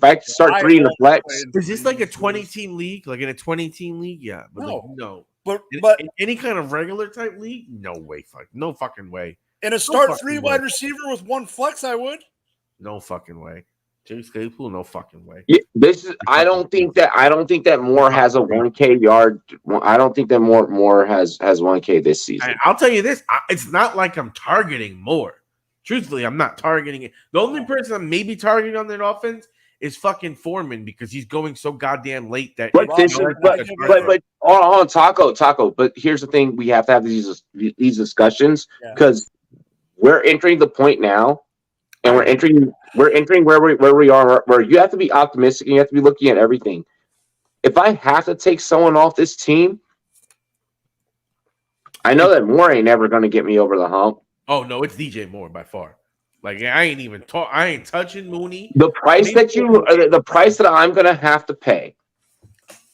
have to start 3 in the flex, is this like a 20-team league? Like in a 20-team league, yeah, but no. But in any kind of regular type league, no way, no fucking way. In a start 3 wide receiver with 1 flex, I would. No fucking way. Chase Claypool, no fucking way. Yeah, I don't think that Moore has a 1K yard. I don't think that Moore has 1K this season. I'll tell you this: it's not like I'm targeting Moore. Truthfully, I'm not targeting it. The only person I'm maybe targeting on that offense is fucking Foreman because he's going so goddamn late that. But hold on, Taco. But here's the thing: we have to have these discussions because we're entering the point now, and we're entering where we are, where you have to be optimistic and you have to be looking at everything. If I have to take someone off this team, I know that Moore ain't ever going to get me over the hump. Oh no, it's DJ Moore by far. Like I ain't touching Mooney. The price that I'm gonna have to pay.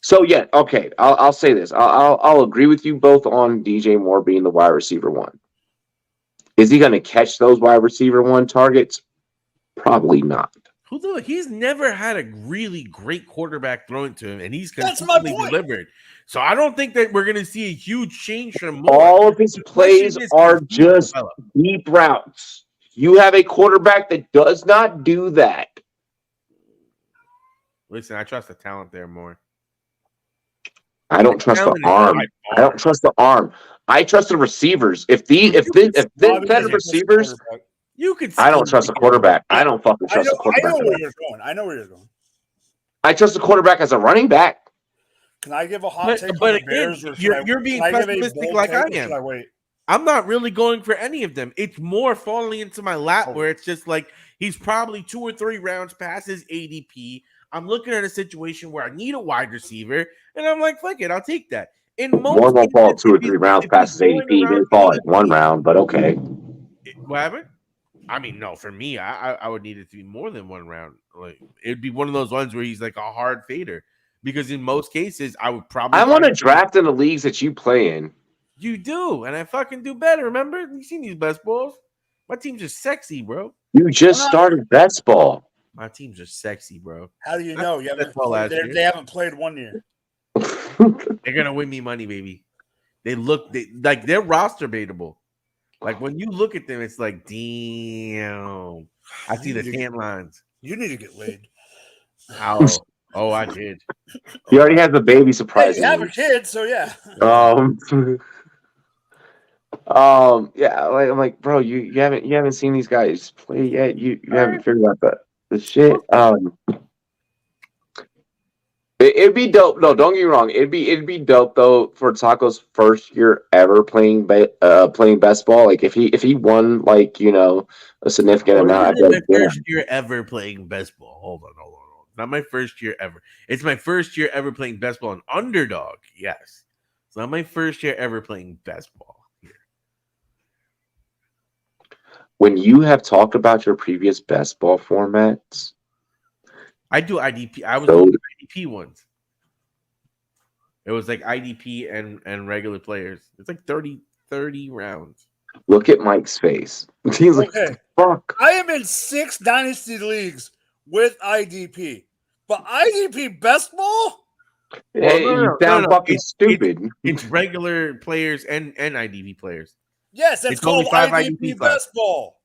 So yeah, okay. I'll say this. I'll agree with you both on DJ Moore being the wide receiver one. Is he gonna catch those wide receiver one targets? Probably not. He's never had a really great quarterback thrown to him, and he's That's my consistently point. delivered. So I don't think that we're gonna see a huge change from Moore. All of his plays are just deep routes. You have a quarterback that does not do that. Listen, I trust the talent there more. I don't trust the arm. I don't trust the arm. I trust the receivers. If the receivers, you could. I don't trust the quarterback. I don't fucking trust the quarterback. I know where you're going. I trust the quarterback as a running back. Can I give a hot take but on the Bears? You're being pessimistic like I am. I'm not really going for any of them. It's more falling into my lap where it's just like he's probably 2 or 3 rounds past his ADP. I'm looking at a situation where I need a wide receiver, and I'm like, fuck it, I'll take that. Moore won't fall 2 or 3 rounds past his ADP. He'll fall in 1 round, but okay. What happened? I mean, no, for me, I would need it to be more than 1 round. Like it'd be one of those ones where he's like a hard fader. Because in most cases, I would probably. I want to draft in the leagues that you play in. You do, and I fucking do better. Remember, you seen these best balls? My team's just sexy, bro. You just started best ball. My team's just sexy, bro. How do you know? They haven't played 1 year. They're gonna win me money, baby. They're roster baitable. Like when you look at them, it's like, damn. I see the tan lines. You need to get laid. How? Oh, I did. He already has the baby surprise. You have a kid, so yeah. Yeah. I'm like, bro, you haven't seen these guys play yet. You haven't figured out the shit. It'd be dope. No, don't get me wrong. It'd be dope though for Taco's first year ever playing best ball. Like if he won like a significant amount. My first year ever playing best ball. Hold on. Not my first year ever. It's my first year ever playing best ball. An underdog. Yes. It's not my first year ever playing best ball here. When you have talked about your previous best ball formats, I do IDP. I was doing IDP ones. It was like IDP and regular players. It's like 30 rounds. Look at Mike's face. He's like, fuck. I am in 6 dynasty leagues with IDP. But IDP best ball? Hey, you sound fucking stupid. It's regular players and IDP players. Yes, that's called IDP best ball.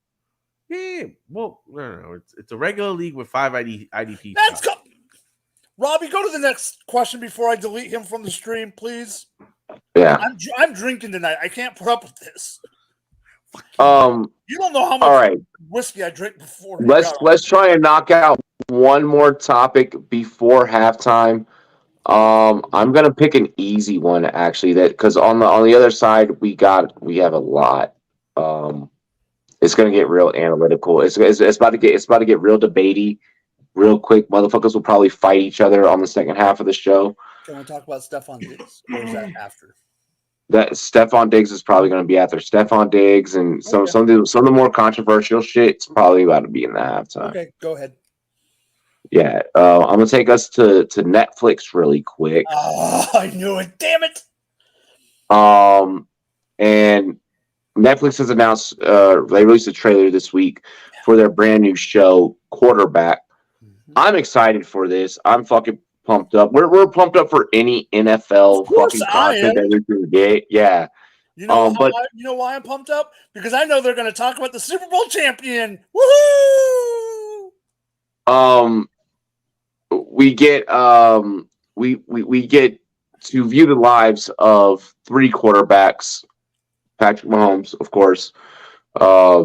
Yeah, well, no. It's a regular league with 5 IDP. Robbie, go to the next question before I delete him from the stream, please. Yeah. I'm drinking tonight. I can't put up with this. You don't know how much whiskey I drank before. Let's try and knock out one more topic before halftime. I'm gonna pick an easy one actually, because on the other side we have a lot. It's gonna get real analytical. It's about to get real debatey, real quick. Motherfuckers will probably fight each other on the second half of the show. Can we talk about Stephon Diggs, or is that after? That Stephon Diggs is probably going to be after Stephon Diggs, and some of the more controversial shit's probably about to be in the halftime. Okay, go ahead. Yeah, I'm gonna take us to Netflix really quick. Oh, I knew it! Damn it! And Netflix has announced they released a trailer this week for their brand new show, Quarterback. Mm-hmm. I'm excited for this. I'm fucking pumped up. We're pumped up for any NFL fucking content that we can get. Yeah. You know why I'm pumped up? Because I know they're going to talk about the Super Bowl champion. Woohoo! we get we get to view the lives of three quarterbacks: Patrick Mahomes, of course, uh,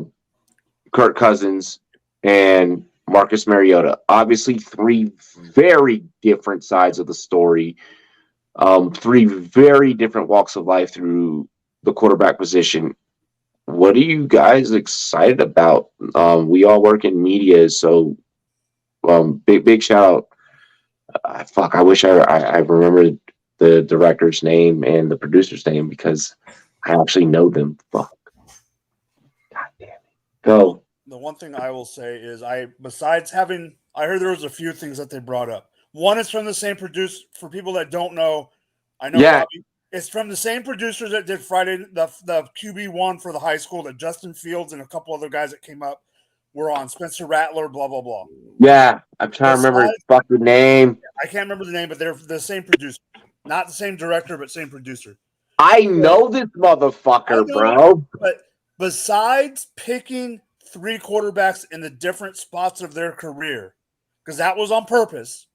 Kirk Cousins, and Marcus Mariota. Obviously, three very different sides of the story. Three very different walks of life through the quarterback position. What are you guys excited about? We all work in media, so big shout out. Fuck, I wish I remembered the director's name and the producer's name because I actually know them. Fuck. God damn it. Go. The one thing I will say is I heard there was a few things that they brought up. One is from the same producer. For people that don't know, I know Yeah. Robbie. It's from the same producers that did Friday, the QB1 for the high school that Justin Fields and a couple other guys that came up were on. Spencer Rattler, blah, blah, blah. Yeah, I'm trying to remember his fucking name. I can't remember the name, but they're the same producer. Not the same director, but same producer. I know this motherfucker, bro. But besides picking three quarterbacks in the different spots of their career, because that was on purpose.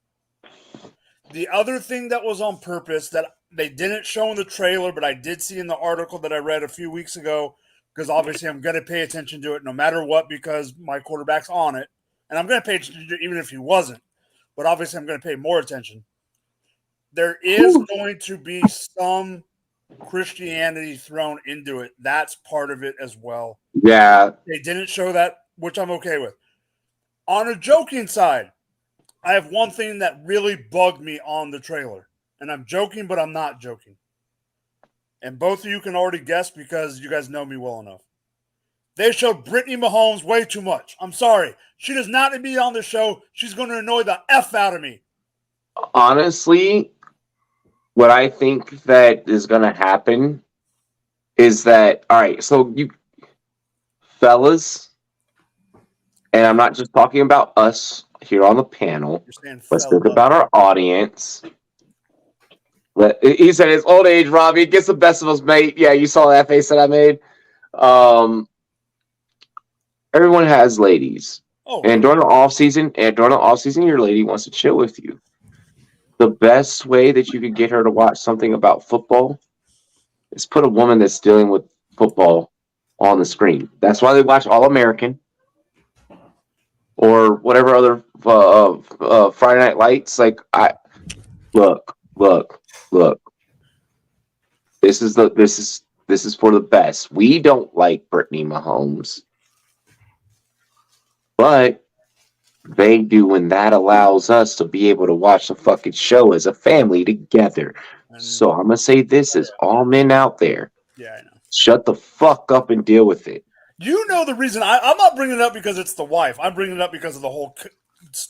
The other thing that was on purpose that they didn't show in the trailer, but I did see in the article that I read a few weeks ago, because obviously I'm going to pay attention to it no matter what because my quarterback's on it. And I'm going to pay attention to it even if he wasn't. But obviously I'm going to pay more attention. There is going to be some Christianity thrown into it. That's part of it as well. Yeah. They didn't show that, which I'm okay with. On a joking side, I have one thing that really bugged me on the trailer. And I'm joking, but I'm not joking. And both of you can already guess because you guys know me well enough. They showed Brittany Mahomes way too much. I'm sorry. She does not need to be on the show. She's going to annoy the F out of me. Honestly, what I think that is going to happen is that, all right, so you fellas, and I'm not just talking about us here on the panel. Let's think about our audience. He said his old age, Robbie. It gets the best of us, mate. Yeah, you saw that face that I made. Everyone has ladies. Oh, and during the off season, your lady wants to chill with you. The best way that you could get her to watch something about football is put a woman that's dealing with football on the screen. That's why they watch All American or whatever other Friday Night Lights. Like, look. This is for the best. We don't like Brittany Mahomes, but they do, and that allows us to be able to watch the fucking show as a family together. So I'm gonna say this is all men out there. Yeah, I know. Shut the fuck up and deal with it. You know the reason. I'm not bringing it up because it's the wife. I'm bringing it up because of the whole.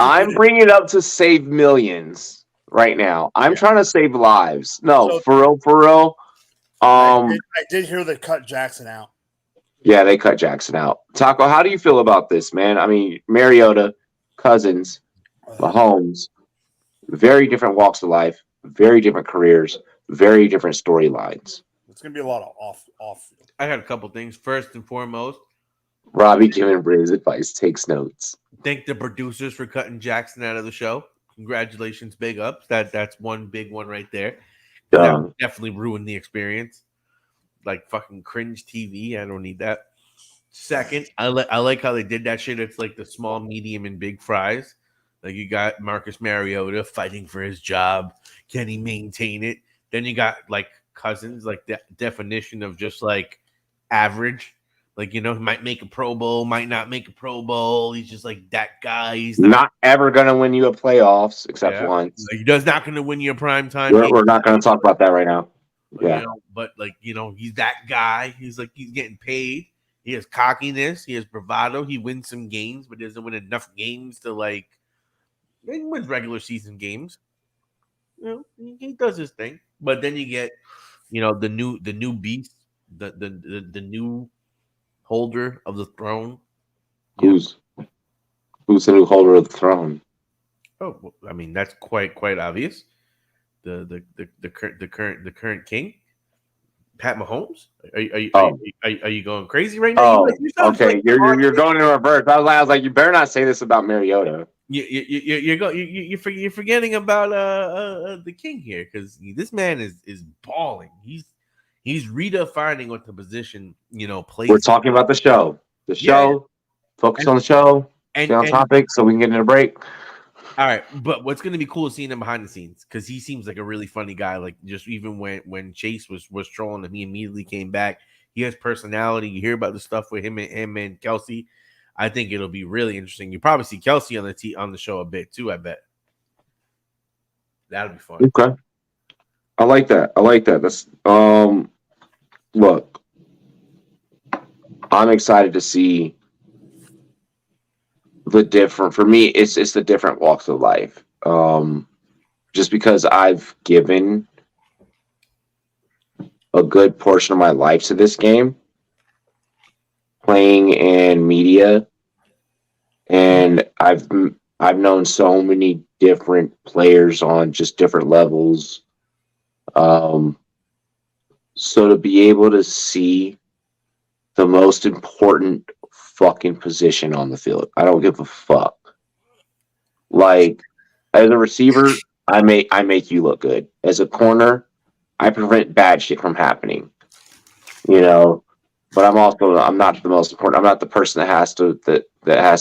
I'm bringing it up to save millions right now. I'm trying to save lives. No, So- for real. I did hear they cut Jackson out. Yeah, they cut Jackson out. Taco, how do you feel about this, man? I mean, Mariota, Cousins, Mahomes, very different walks of life, very different careers, very different storylines. It's gonna be a lot of off. I got a couple things. First and foremost, Robbie giving Briz advice, takes notes. thank the producers for cutting Jackson out of the show. Congratulations, big ups. That's one big one right there. That would definitely ruined the experience. Like fucking cringe TV. I don't need that. Second, I like how they did that shit. It's like the small, medium, and big fries. Like you got Marcus Mariota fighting for his job. Can he maintain it? Then you got like Cousins, like the definition of just like average. Like, you know, he might make a Pro Bowl, might not make a Pro Bowl. He's just like that guy. He's not ever going to win you a playoffs except once. Like, he's not going to win you a prime time. We're not going to talk about that right now. Yeah. You know, but like, you know, he's that guy. He's like, he's getting paid. He has cockiness. He has bravado. He wins some games, but doesn't win enough games to like, he wins regular season games. You know, he does his thing. But then you get, you know, the new beast, the new holder of the throne. Who's the new holder of the throne? Oh, well, I mean that's quite obvious. The current king, Pat Mahomes. Are you going crazy right now? Oh, okay. You're going in reverse. I was like, you better not say this about Mariota. you're forgetting about the king here, because this man is balling. He's redefining what the position plays. We're talking about the show. The Yeah, show. Focus on the show. Stay on and topic so we can get in a break. all right, but what's going to be cool is seeing him behind the scenes, because he seems like a really funny guy. Like, just even when Chase was trolling him, he immediately came back. He has personality. You hear about the stuff with him and Kelsey. I think it'll be really interesting. You probably see Kelsey on the show a bit too. I bet that'll be fun. Okay. I like that. That's look, I'm excited to see the different, for me, it's the different walks of life. Just because I've given a good portion of my life to this game, playing in media, and I've known so many different players on just different levels. So to be able to see the most important fucking position on the field, I don't give a fuck. Like, as a receiver, I make you look good. As a corner, I prevent bad shit from happening. You know, but I'm not the most important. I'm not the person that has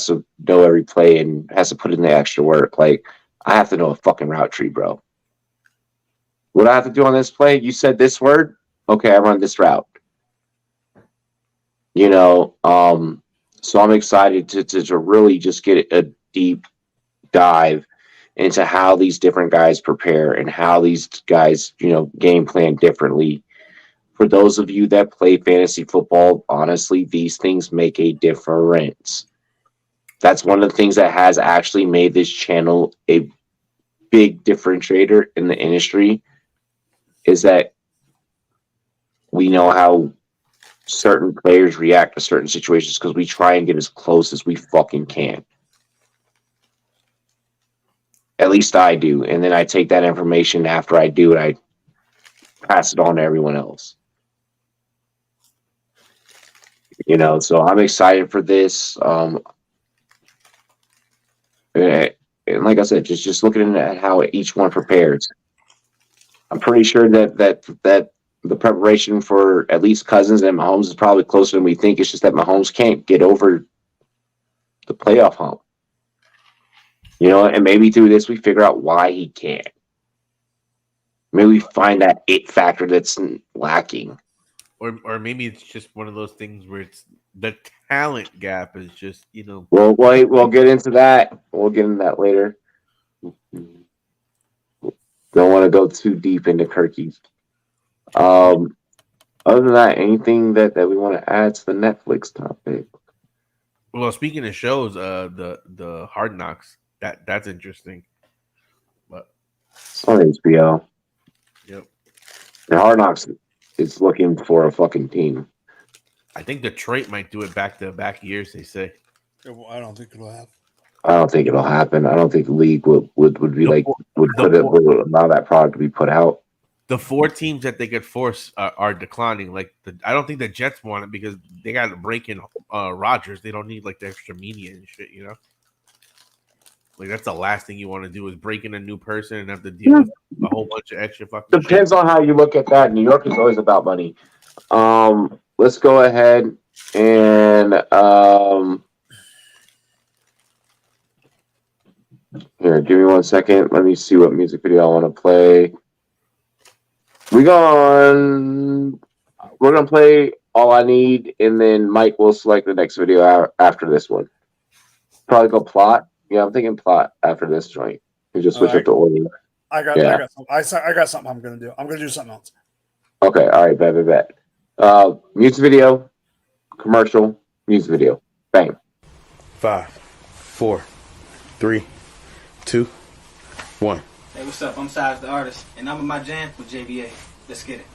to know every play and has to put in the extra work. Like, I have to know a fucking route tree, bro. What I have to do on this play? You said this word. Okay, I run this route. So I'm excited to really just get a deep dive into how these different guys prepare and how these guys, game plan differently. For those of you that play fantasy football, honestly, these things make a difference. That's one of the things that has actually made this channel a big differentiator in the industry, is that we know how certain players react to certain situations because we try and get as close as we fucking can. At least I do. And then I take that information after I do it, I pass it on to everyone else. So I'm excited for this. And like I said, just looking at how each one prepares. I'm pretty sure that the preparation for at least Cousins and Mahomes is probably closer than we think. It's just that Mahomes can't get over the playoff hump. And maybe through this we figure out why he can't. Maybe we find that it factor that's lacking. Or maybe it's just one of those things where it's the talent gap is just, Well, wait, we'll get into that. We'll get into that later. Don't want to go too deep into Kirky's. Other than that, anything that we want to add to the Netflix topic? Well, speaking of shows, the Hard Knocks, that's interesting. But It's on HBO. Yep. The Hard Knocks is looking for a fucking team. I think Detroit might do it back to back years, they say. I don't think it'll happen. I don't think it'll happen. I don't think the league would allow that product to be put out. The 4 teams that they could force are declining. Like, I don't think the Jets want it because they got to break in Rodgers. They don't need like the extra media and shit, Like, that's the last thing you want to do is break in a new person and have to deal with a whole bunch of extra fucking Depends shit. on how you look at that. New York is always about money. Let's go ahead and here, give me 1 second. Let me see what music video I want to play. We're gonna play All I Need, and then Mike will select the next video after this one. Probably go plot. Yeah, I'm thinking plot after this joint. You just switch up the order. I got something I'm gonna do. I'm gonna do something else. Okay, all right, bet. Music video, commercial, music video. Bang. 5, 4, 3, 2, 1. Hey, what's up? I'm Size the Artist, and I'm in my jam with JBA. Let's get it.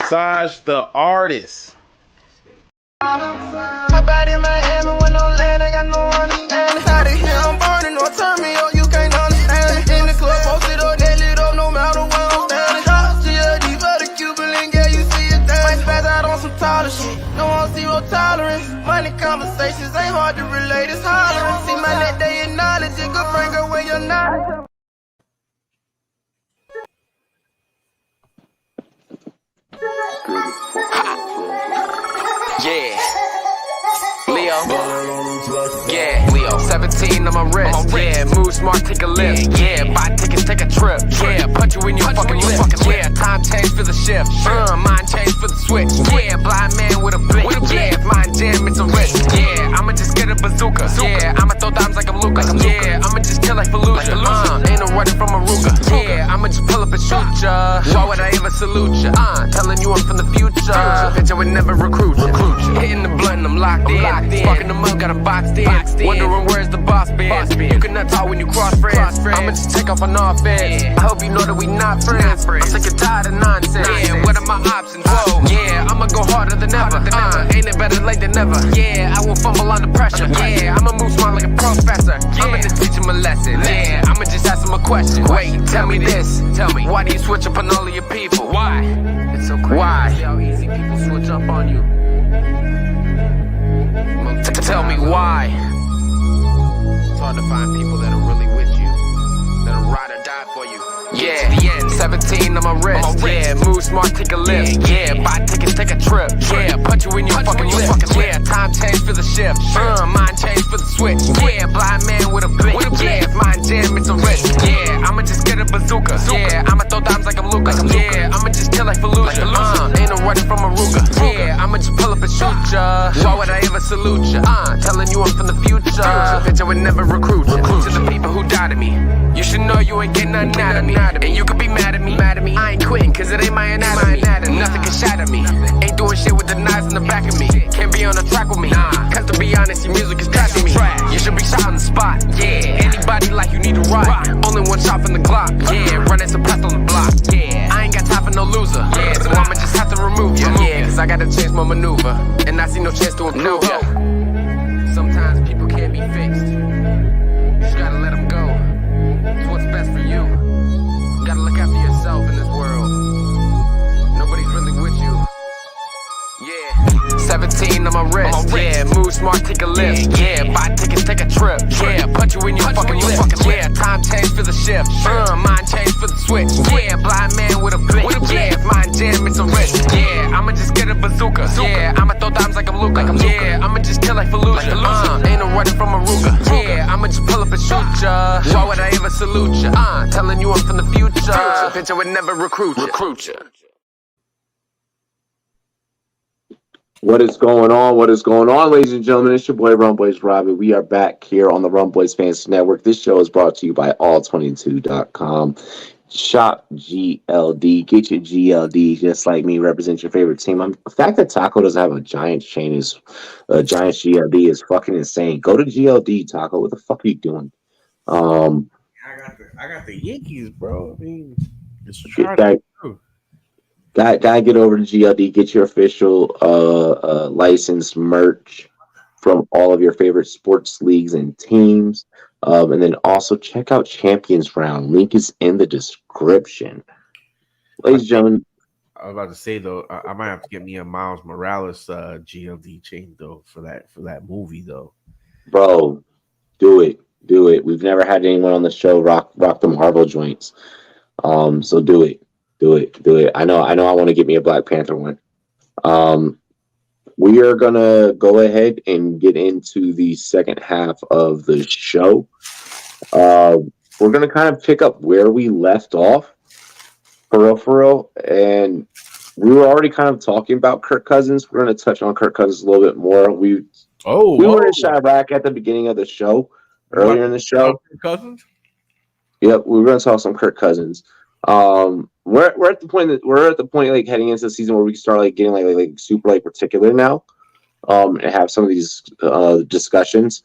Massage the artist. Hop out in Miami when I'm land, I got no understanding. Out of here, I'm burning, or turn me up, you can't understand. In the club, posted up, they lit up, no matter where I'm standing. Shots to your D for the Cuban link, yeah, you see it there. Might spaz out on some taller shit, no one zero tolerance. Money conversations ain't hard to relate, it's hollering. See my net, they acknowledge it, good friend, girl, where you're not. Yeah. Leo. Yeah, Leo. 17 on my wrist. Yeah, move smart, take a lift. Yeah, buy tickets, take a trip. Yeah, punch you in your fucking lip. Yeah, time change for the shift. Mind change for the switch. Yeah, blind man with a blick. Yeah, if mind jam, it's a risk. Yeah, I'ma just get a bazooka. Yeah, I'ma throw dimes like I'm Luka. Yeah, I'ma just kill like Fallujah. Ain't no running from Aruga. Yeah, I'ma just pull up and shoot ya. Why would I ever salute ya? Telling you I'm from the future. Bitch, I would never recruit ya. Hitting the blunt and I'm locked in. Sparking them up, got a boxed in. Wondering where's the boss been. You cannot talk when you cross friends. I'ma just take off on offense. I hope you know that we not friends. I'm sick and tired of nonsense. Yeah, what are my options? Whoa, yeah, I'ma go harder than ever. Ain't it better late than never? Yeah, I won't fumble under pressure. Yeah, I'ma move smart like a professor. I'ma just teach him a lesson. Yeah, I'ma just ask him a question. Wait, tell me this. Tell me, why do you switch up on all of your people? Why? It's so crazy. Why? How easy people switch up on you. Tell me why. It's hard to find people that are really with you, that'll ride or die for you. Yeah, to the end. 17 on my wrist. Yeah, move smart, take a lift. Yeah, buy tickets, take a trip. Yeah, punch you in your fucking lip. Yeah, time change for the shift. Mind change for the switch. Yeah, blind man with a blick. Yeah, if mind jam, it's a risk. Yeah, I'ma just get a bazooka. Yeah, I'ma throw dimes like I'm Luka. Yeah, I'ma just kill like Fallujah. Ain't no running from Aruga. Yeah, I'ma just pull up and shoot ya. Why would I ever salute ya? Telling you I'm from the future. Bitch, I would never recruit ya. To the people who doubted me, you should know you ain't getting nothing out of me. And you could be mad at me. I ain't quitting cause it ain't my anatomy. Nothing can shatter me. Ain't doing shit with the knives in the back of me. Can't be on the track with me. Cause to be honest, your music is trashing me. You should be shot on the spot. Yeah, anybody like you need to rock. Only one shot from the Glock. Yeah, running some pass on the block. Yeah, I ain't got time for no loser. Yeah, so I'ma just have to remove you. Yeah, cause I gotta change my maneuver. And I see no chance to improve ya. Sometimes people can't be fixed. You just gotta let them go. It's what's best for you. You gotta look after yourself in this world. Nobody's really with you. Yeah, 17 on my wrist. Yeah, move smart, take a lift. Yeah, buy tickets, take a trip. Yeah, punch you in your fucking lip. Yeah, time change for the shift. Mind change for the switch. Yeah, blind man with a blick. Yeah, if mind jam, it's a risk. Yeah, I'ma just get a bazooka. Yeah, I'ma throw dimes like I'm Luka. Yeah, I'ma just kill like Fallujah. Ain't no running from Aruga. Yeah, I'ma just pull up and shoot ya. Why would I ever salute ya? Telling you I'm from the future. Bitch, I would never recruit ya. What is going on? What is going on, ladies and gentlemen? It's your boy Rumboyz Robbie. We are back here on the Rumboyz Fantasy Network. This show is brought to you by all22.com. Shop GLD. Get your GLD just like me. Represent your favorite team. The fact that Taco doesn't have a Giants chain is Giants GLD is fucking insane. Go to GLD, Taco. What the fuck are you doing? I got the Yankees, bro. I mean, it's Gotta get over to GLD, get your official licensed merch from all of your favorite sports leagues and teams. And then also check out Champions Round. Link is in the description. Ladies and gentlemen. I was about to say though, I might have to get me a Miles Morales GLD chain though for that movie though. Bro, do it. We've never had anyone on the show rock the Marvel joints. So do it. Do it. I know I want to get me a Black Panther one. We are going to go ahead and get into the second half of the show. We're going to kind of pick up where we left off, for real. And we were already kind of talking about Kirk Cousins. We're going to touch on Kirk Cousins a little bit more. We were in Chirac at the beginning of the show, earlier in the show. Kirk Cousins? Yep, we were going to talk some Kirk Cousins. We're at the point like heading into the season where we start like getting like super like particular now, and have some of these discussions.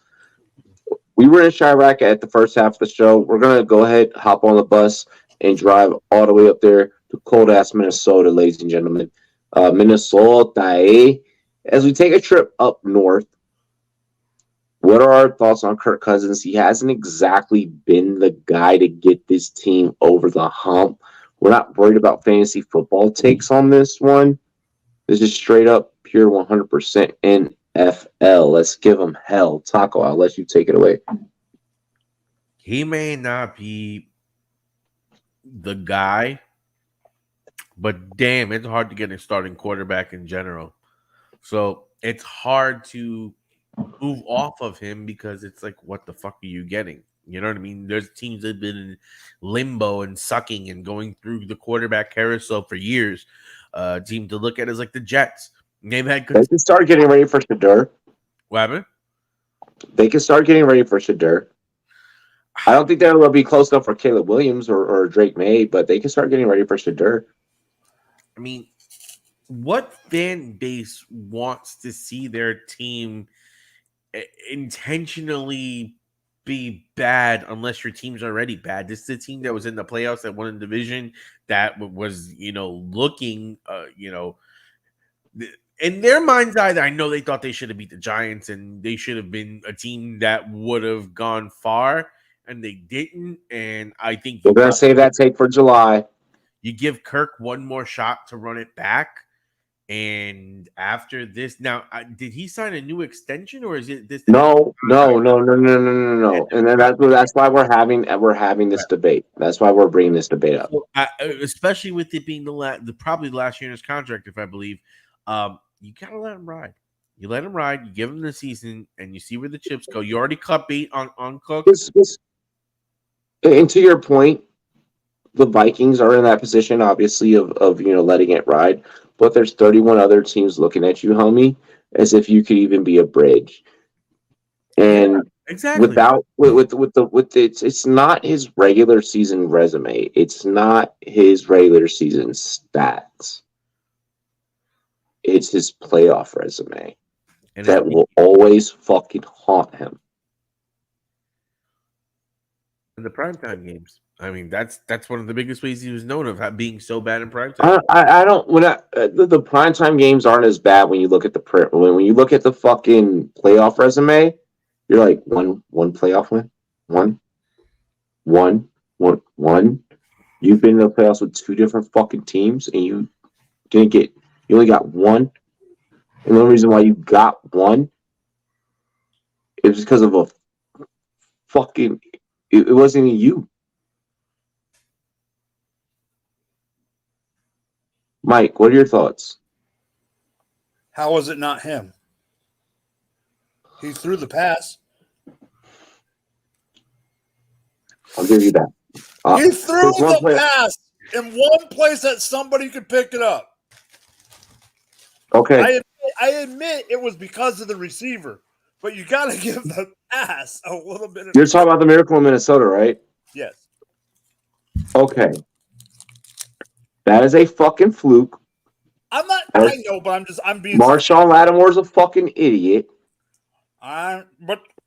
We were in Chirac at the first half of the show. We're gonna go ahead, hop on the bus, and drive all the way up there to cold ass Minnesota, ladies and gentlemen. Minnesota. As we take a trip up north, what are our thoughts on Kirk Cousins? He hasn't exactly been the guy to get this team over the hump. We're not worried about fantasy football takes on this one. This is straight up pure 100% NFL. Let's give him hell. Taco, I'll let you take it away. He may not be the guy, but damn, it's hard to get a starting quarterback in general. So it's hard to move off of him because it's like, what the fuck are you getting? You know what I mean? There's teams that have been in limbo and sucking and going through the quarterback carousel for years. Team to look at is like the Jets. They've had They can start getting ready for Shadur. What happened? They can start getting ready for Shadur. I don't think they'll be close enough for Caleb Williams or Drake May, but they can start getting ready for Shadur. I mean, what fan base wants to see their team intentionally be bad unless your team's already bad? This is a team that was in the playoffs, that won a division, that was, looking, in their mind's eye, I know they thought they should have beat the Giants and they should have been a team that would have gone far, and they didn't. And I think we're going to save that take for July. You give Kirk one more shot to run it back. And after this, now, did he sign a new extension, or is it this? No. And then that's why we're having this debate. That's why we're bringing this debate up. Especially with it being probably the last year in his contract, if I believe. You gotta let him ride. You let him ride. You give him the season, and you see where the chips go. You already cut bait on Cook. And to your point, the Vikings are in that position, obviously, of letting it ride. But there's 31 other teams looking at you, homie, as if you could even be a bridge. And yeah, exactly, it's not his regular season resume. It's not his regular season stats. It's his playoff resume that will always fucking haunt him. In the primetime games. I mean, that's one of the biggest ways he was known of being so bad in primetime. The primetime games aren't as bad when you look at when you look at the fucking playoff resume. You're like one playoff win, one. You've been in the playoffs with two different fucking teams, and you only got one. And the only reason why you got one is because of a fucking. It wasn't even you. Mike, what are your thoughts? How was it not him? He threw the pass. I'll give you that. He threw the pass in one place that somebody could pick it up. Okay. I admit it was because of the receiver, but you got to give the pass a little bit. You're talking about the miracle in Minnesota, right? Yes. Okay. That is a fucking fluke. I know, but I'm being. Marshawn Lattimore's a fucking idiot. But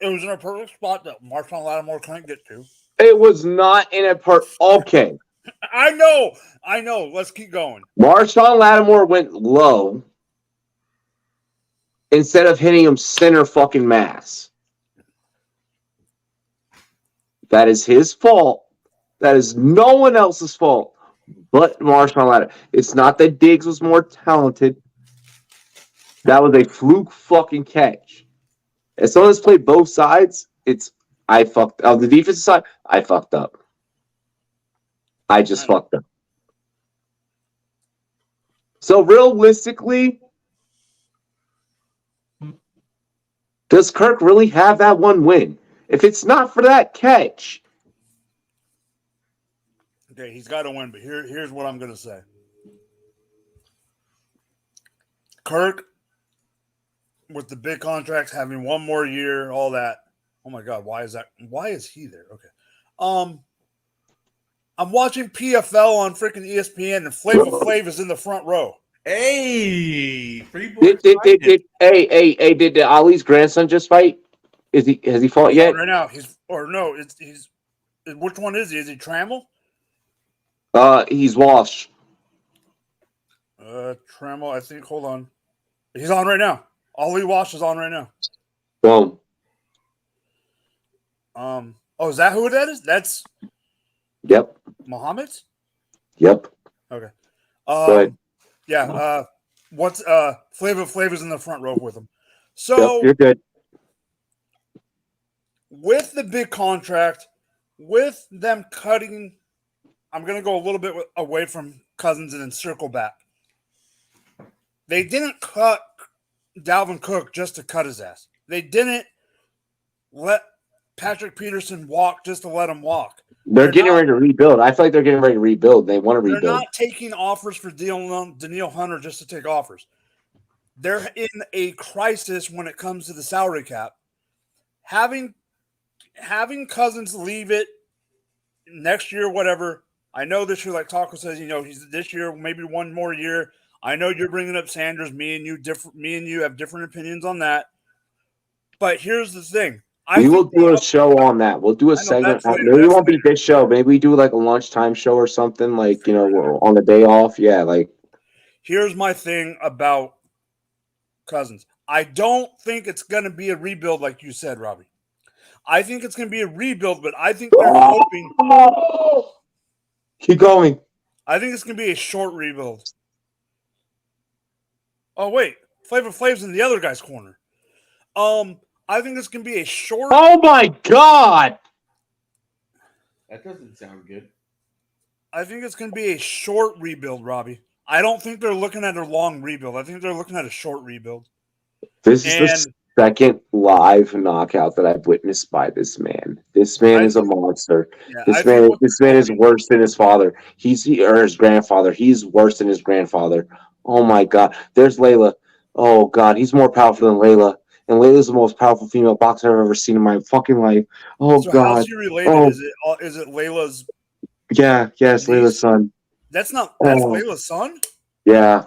it was in a perfect spot that Marshawn Lattimore couldn't get to. It was not in a part. Okay. I know. Let's keep going. Marshawn Lattimore went low instead of hitting him center fucking mass. That is his fault. That is no one else's fault but Marshawn Lattimore. It's not that Diggs was more talented. That was a fluke fucking catch. As someone that's played both sides, I fucked up. On the defensive side, I fucked up. I just fucked up. So realistically, does Kirk really have that one win? If it's not for that catch. Okay, he's got to win, but here's what I'm going to say. Kirk, with the big contracts, having one more year, all that. Oh my God, why is that? Why is he there? Okay. I'm watching PFL on freaking ESPN, and Flavor Flav is in the front row. Hey, did Ali's grandson just fight? Has he fought yet? Right now, he's which one is he? Is he Trammell? He's Walsh. Trammell, I think. Hold on. He's on right now. Ali Wash is on right now. Boom. Is that who that is? That's Yep. Muhammad? Yep. Okay. Go ahead. Yeah. What's Flavor Flavor's in the front row with him. Yep, So you're good. with the big contract, with them cutting, I'm going to go a little bit away from Cousins and then circle back. They didn't cut Dalvin Cook just to cut his ass. They didn't let Patrick Peterson walk just to let him walk. They're getting ready to rebuild. I feel like they're getting ready to rebuild. They want to rebuild. They're not taking offers for Danielle Hunter just to take offers. They're in a crisis when it comes to the salary cap. Having Cousins leave it next year, whatever. I know this year, like Taco says, he's this year, maybe one more year. I know you're bringing up Sanders. Me and you have different opinions on that. But here's the thing. We will do a show on that. We'll do a segment. Maybe it won't be this show. Maybe we do like a lunchtime show or something, like, on the day off. Yeah, like. Here's my thing about Cousins. I don't think it's going to be a rebuild like you said, Robbie. I think it's going to be a rebuild, but I think they're hoping. Keep going. I think it's going to be a short rebuild. Oh, wait. Flavor Flav's in the other guy's corner. I think it's going to be a short. Oh, my God. That doesn't sound good. I think it's going to be a short rebuild, Robbie. I don't think they're looking at a long rebuild. I think they're looking at a short rebuild. This is the second live knockout that I've witnessed by this man. This man is a monster. Yeah, this man is worse than his father. Or his grandfather. He's worse than his grandfather. Oh my God. There's Layla. Oh God, he's more powerful than Layla. And Layla's the most powerful female boxer I've ever seen in my fucking life. Oh so God. How's she related? Oh. Is it Layla's? Yeah, yes, Layla's son. That's Layla's son? Yeah.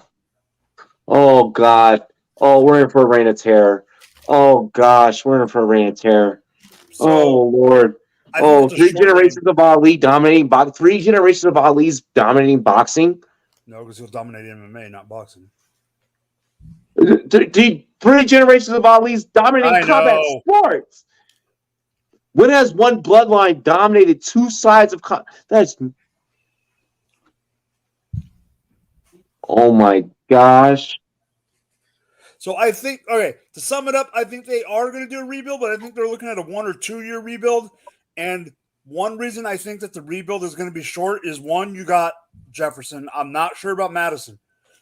Oh God. Oh, we're in for a reign of terror. Oh gosh, we're in for a reign of terror. So, oh Lord. Oh, 3 generations of Ali dominating boxing. 3 generations of Ali's dominating boxing. No, because he'll dominate MMA, not boxing. 3 generations of Ali's dominating combat sports. When has one bloodline dominated 2 sides of that's? Oh my gosh. So I think, okay, to sum it up, I think they are going to do a rebuild, but I think they're looking at a 1 or 2 year rebuild. And one reason I think that the rebuild is going to be short is, one, you got Jefferson. I'm not sure about Madison,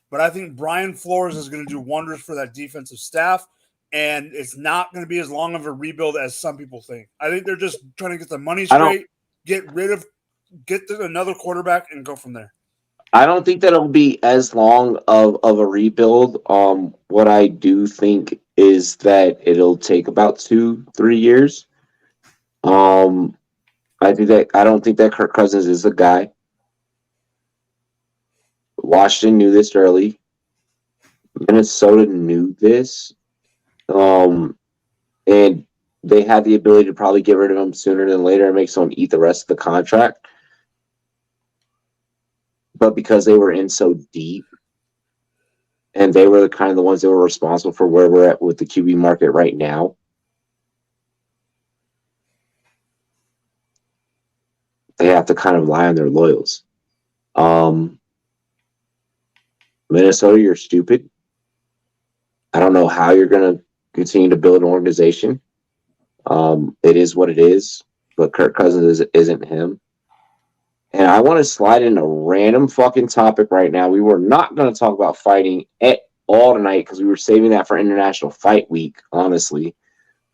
but I think Brian Flores is going to do wonders for that defensive staff. And it's not going to be as long of a rebuild as some people think. I think they're just trying to get the money straight, get another quarterback, and go from there. I don't think that it'll be as long of a rebuild. What I do think is that it'll take about 2-3 years. I don't think that Kirk Cousins is the guy. Washington knew this early. Minnesota knew this. And they had the ability to probably get rid of him sooner than later and make someone eat the rest of the contract. But because they were in so deep, and they were the ones that were responsible for where we're at with the QB market right now, they have to kind of rely on their loyals. Minnesota, you're stupid. I don't know how you're going to continue to build an organization. It is what it is, but Kirk Cousins isn't him. And I want to slide in a random fucking topic right now. We were not going to talk about fighting at all tonight because we were saving that for International Fight Week, honestly.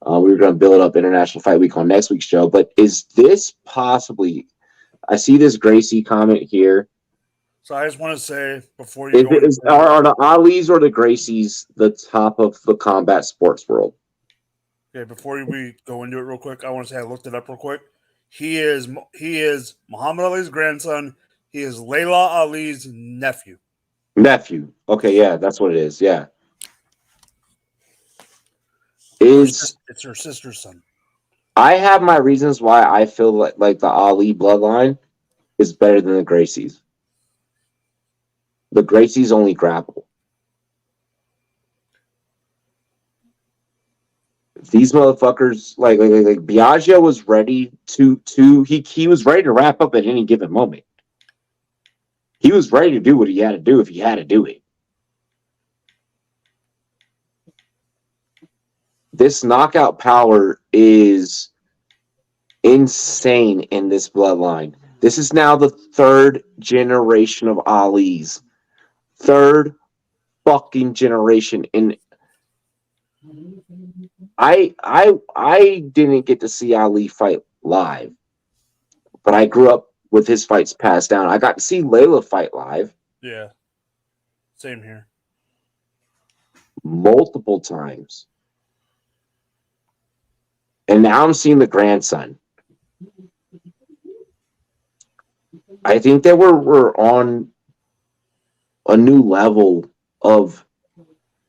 We were going to build up International Fight Week on next week's show. But is this possibly... I see this Gracie comment here. So I just want to say before you are the Alis or the Gracies the top of the combat sports world? Okay, before we go into it real quick, I want to say I looked it up real quick. He is Muhammad Ali's grandson. He is Layla Ali's nephew. Nephew. Okay, yeah, that's what it is. Yeah. It's her sister's son. I have my reasons why I feel like the Ali bloodline is better than the Gracies. The Gracies only grapple. These motherfuckers, like Biagio was ready he was ready to wrap up at any given moment. He was ready to do what he had to do if he had to do it. This knockout power is insane in this bloodline. This is now the third generation of Ali's. Third fucking generation. And I didn't get to see Ali fight live, but I grew up with his fights passed down. I got to see Layla fight live. Yeah. Same here. Multiple times. And now I'm seeing the grandson. I think that we're on a new level of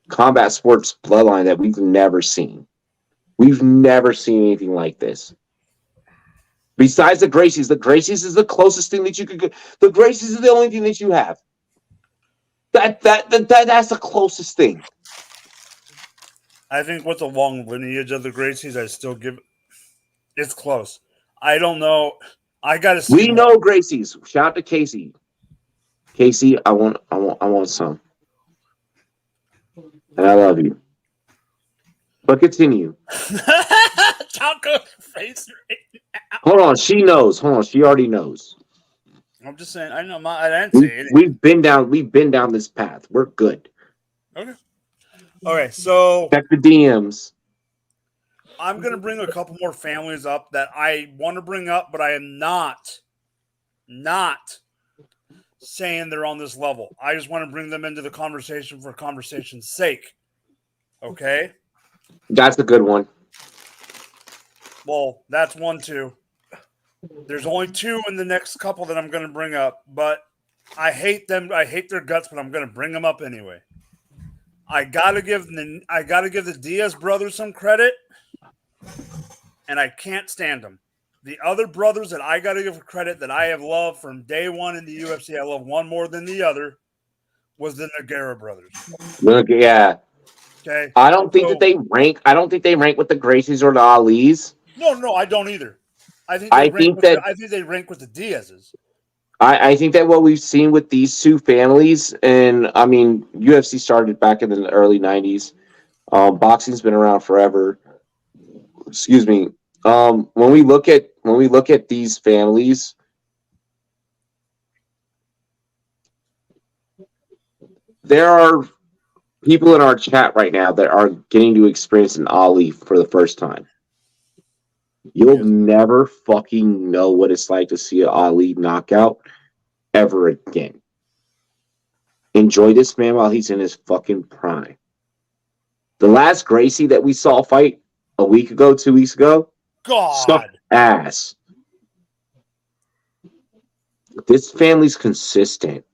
combat sports bloodline that we've never seen. We've never seen anything like this. Besides the Gracies is the closest thing that you could get. The Gracies is the only thing that you have. That's the closest thing. I think with the long lineage of the Gracies, I still give it's close. I don't know. I gotta see. We know Gracies. Shout out to Casey. Casey, I want some. And I love you. But continue. Taco face. Hold on, she knows. Hold on, she already knows. I'm just saying. I know. I didn't say anything. We've been down this path. We're good. Okay. Okay. So check the DMs. I'm gonna bring a couple more families up that I want to bring up, but I am not saying they're on this level. I just want to bring them into the conversation for conversation's sake. Okay. That's a good one. Well, that's one, too. There's only two in the next couple that I'm going to bring up, but I hate them. I hate their guts, but I'm going to bring them up anyway. I gotta give the Diaz brothers some credit, and I can't stand them. The other brothers that I gotta give credit that I have loved from day one in the UFC, I love one more than the other, was the Nogueira brothers. Yeah. Okay. I don't think that they rank. I don't think they rank with the Gracies or the Ali's. No, I don't either. I think they rank with the Diaz's. I think that what we've seen with these two families, and I mean, UFC started back in the early 90s. Boxing's been around forever. Excuse me. When we look at these families, there are people in our chat right now that are getting to experience an Ali for the first time. You'll never fucking know what it's like to see an Ali knockout ever again. Enjoy this man while he's in his fucking prime. The last Gracie that we saw fight a week ago, 2 weeks ago, sucked ass. This family's consistent.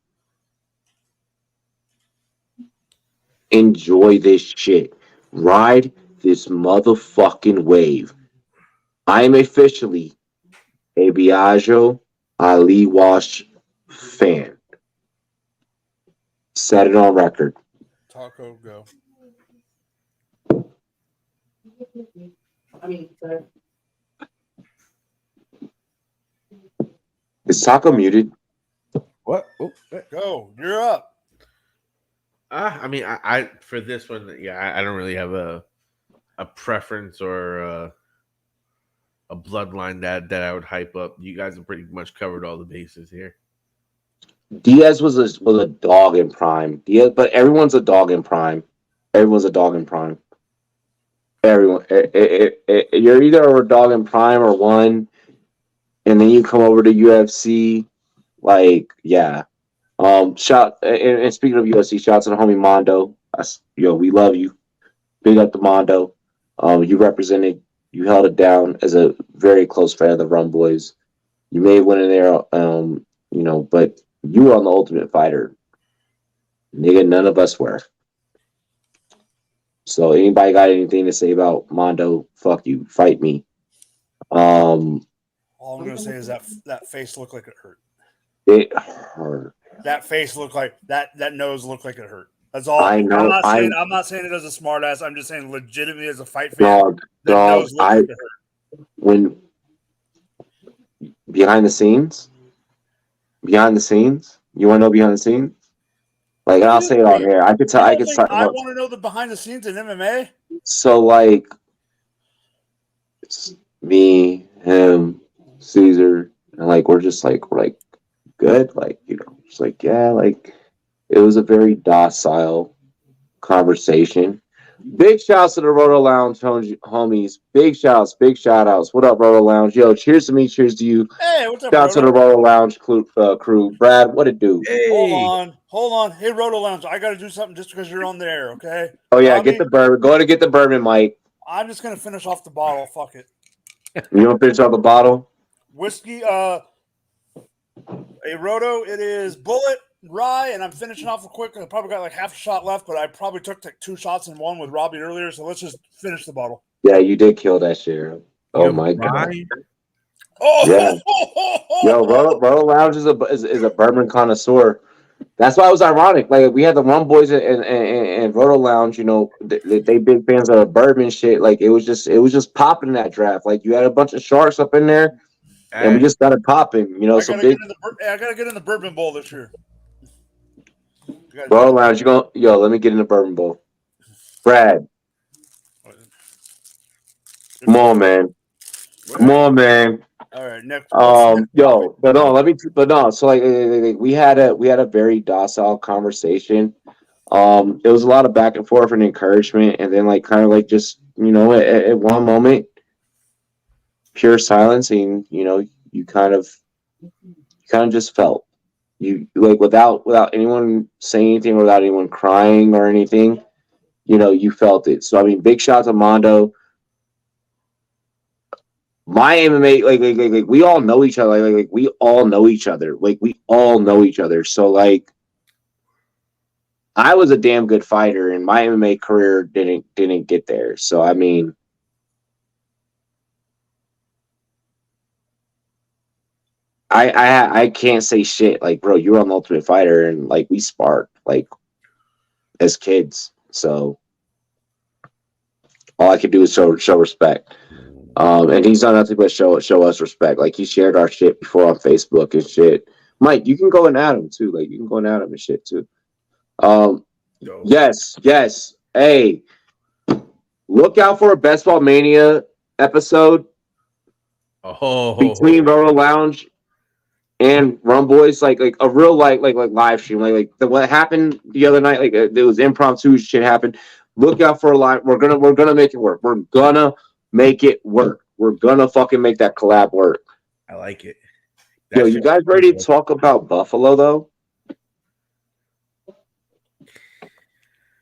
Enjoy this shit. Ride this motherfucking wave. I am officially a Biagio Ali Wash fan. Set it on record. Taco, go. Is Taco muted? What? Oh, go. You're up. I mean, I for this one, yeah, I don't really have a preference or a bloodline that I would hype up. You guys have pretty much covered all the bases here. Diaz was a dog in prime. Diaz, but everyone's a dog in prime. Everyone's a dog in prime. Everyone, you're either a dog in prime or one, and then you come over to UFC. Like, yeah. Shout and speaking of UFC, shout out to the homie Mondo. We love you. Big up to Mondo. You represented, you held it down as a very close fan of the Rumboyz. You may win in there, but you were on the Ultimate Fighter. Nigga, none of us were. So anybody got anything to say about Mondo? Fuck you. Fight me. All I'm gonna say is that face looked like it hurt. It hurt. that face looked like that nose looked like it hurt. That's all. I know. I'm not saying it as a smart ass. I'm just saying legitimately as a fight fan. Dog. Nose looked like it hurt. When behind the scenes, you want to know behind the scenes? Like, I'll say it on here. I could tell. I want to know the behind the scenes in MMA. So like, it's me, him, Caesar, and like we're good, like just like yeah, like it was a very docile conversation. Big shouts to the Roto Lounge homies. Big shout outs. What up, Roto Lounge? Yo, cheers to me, cheers to you. Hey, what's up, Shout out to the Roto Lounge crew. Brad, what it do? Hey. Hold on. Hey, Roto Lounge, I got to do something just because you're on there, okay? Oh yeah, get the bourbon. Go ahead and get the bourbon, Mike. I'm just gonna finish off the bottle. Fuck it. You want to finish off the bottle? Whiskey, a Roto. It is Bullet Rye, and I'm finishing off quick. I probably got like half a shot left, but I probably took like 2 shots in one with Robbie earlier. So let's just finish the bottle. Yeah, you did kill that shit. Oh my god. Oh yeah. Yo, Roto Lounge is a bourbon connoisseur. That's why it was ironic. Like we had the Rumboyz and Roto Lounge. They big fans of the bourbon shit. Like it was just popping in that draft. Like you had a bunch of sharks up in there, and we just got it popping. I gotta get in the bourbon bowl this year. Roto Lounge, let me get in the bourbon bowl. Brad, come on, man. All right, next. So like we had a very docile conversation. It was a lot of back and forth and encouragement, and then like kind of like just at one moment, pure silence, and you kind of just felt you like without anyone saying anything, without anyone crying or anything, you felt it. So I mean, big shout out to Mondo. My MMA, like we all know each other. Like we all know each other. Like we all know each other. So like, I was a damn good fighter, and my MMA career didn't get there. So I mean, I can't say shit. Like, bro, you were on the Ultimate Fighter, and like we sparked like as kids. So all I could do is show respect. And he's done nothing but show us respect. Like he shared our shit before on Facebook and shit. Mike, you can go and add him too. Like you can go and add him and shit too. Yes. Hey, look out for a Best Ball Mania episode. Between Roto Lounge and Rumboyz, like a real like live stream, like what happened the other night. Like there was impromptu shit happened. Look out for a live. We're gonna make it work. We're gonna make it work. We're gonna fucking make that collab work. I like it. Yo, you guys ready to talk about Buffalo though?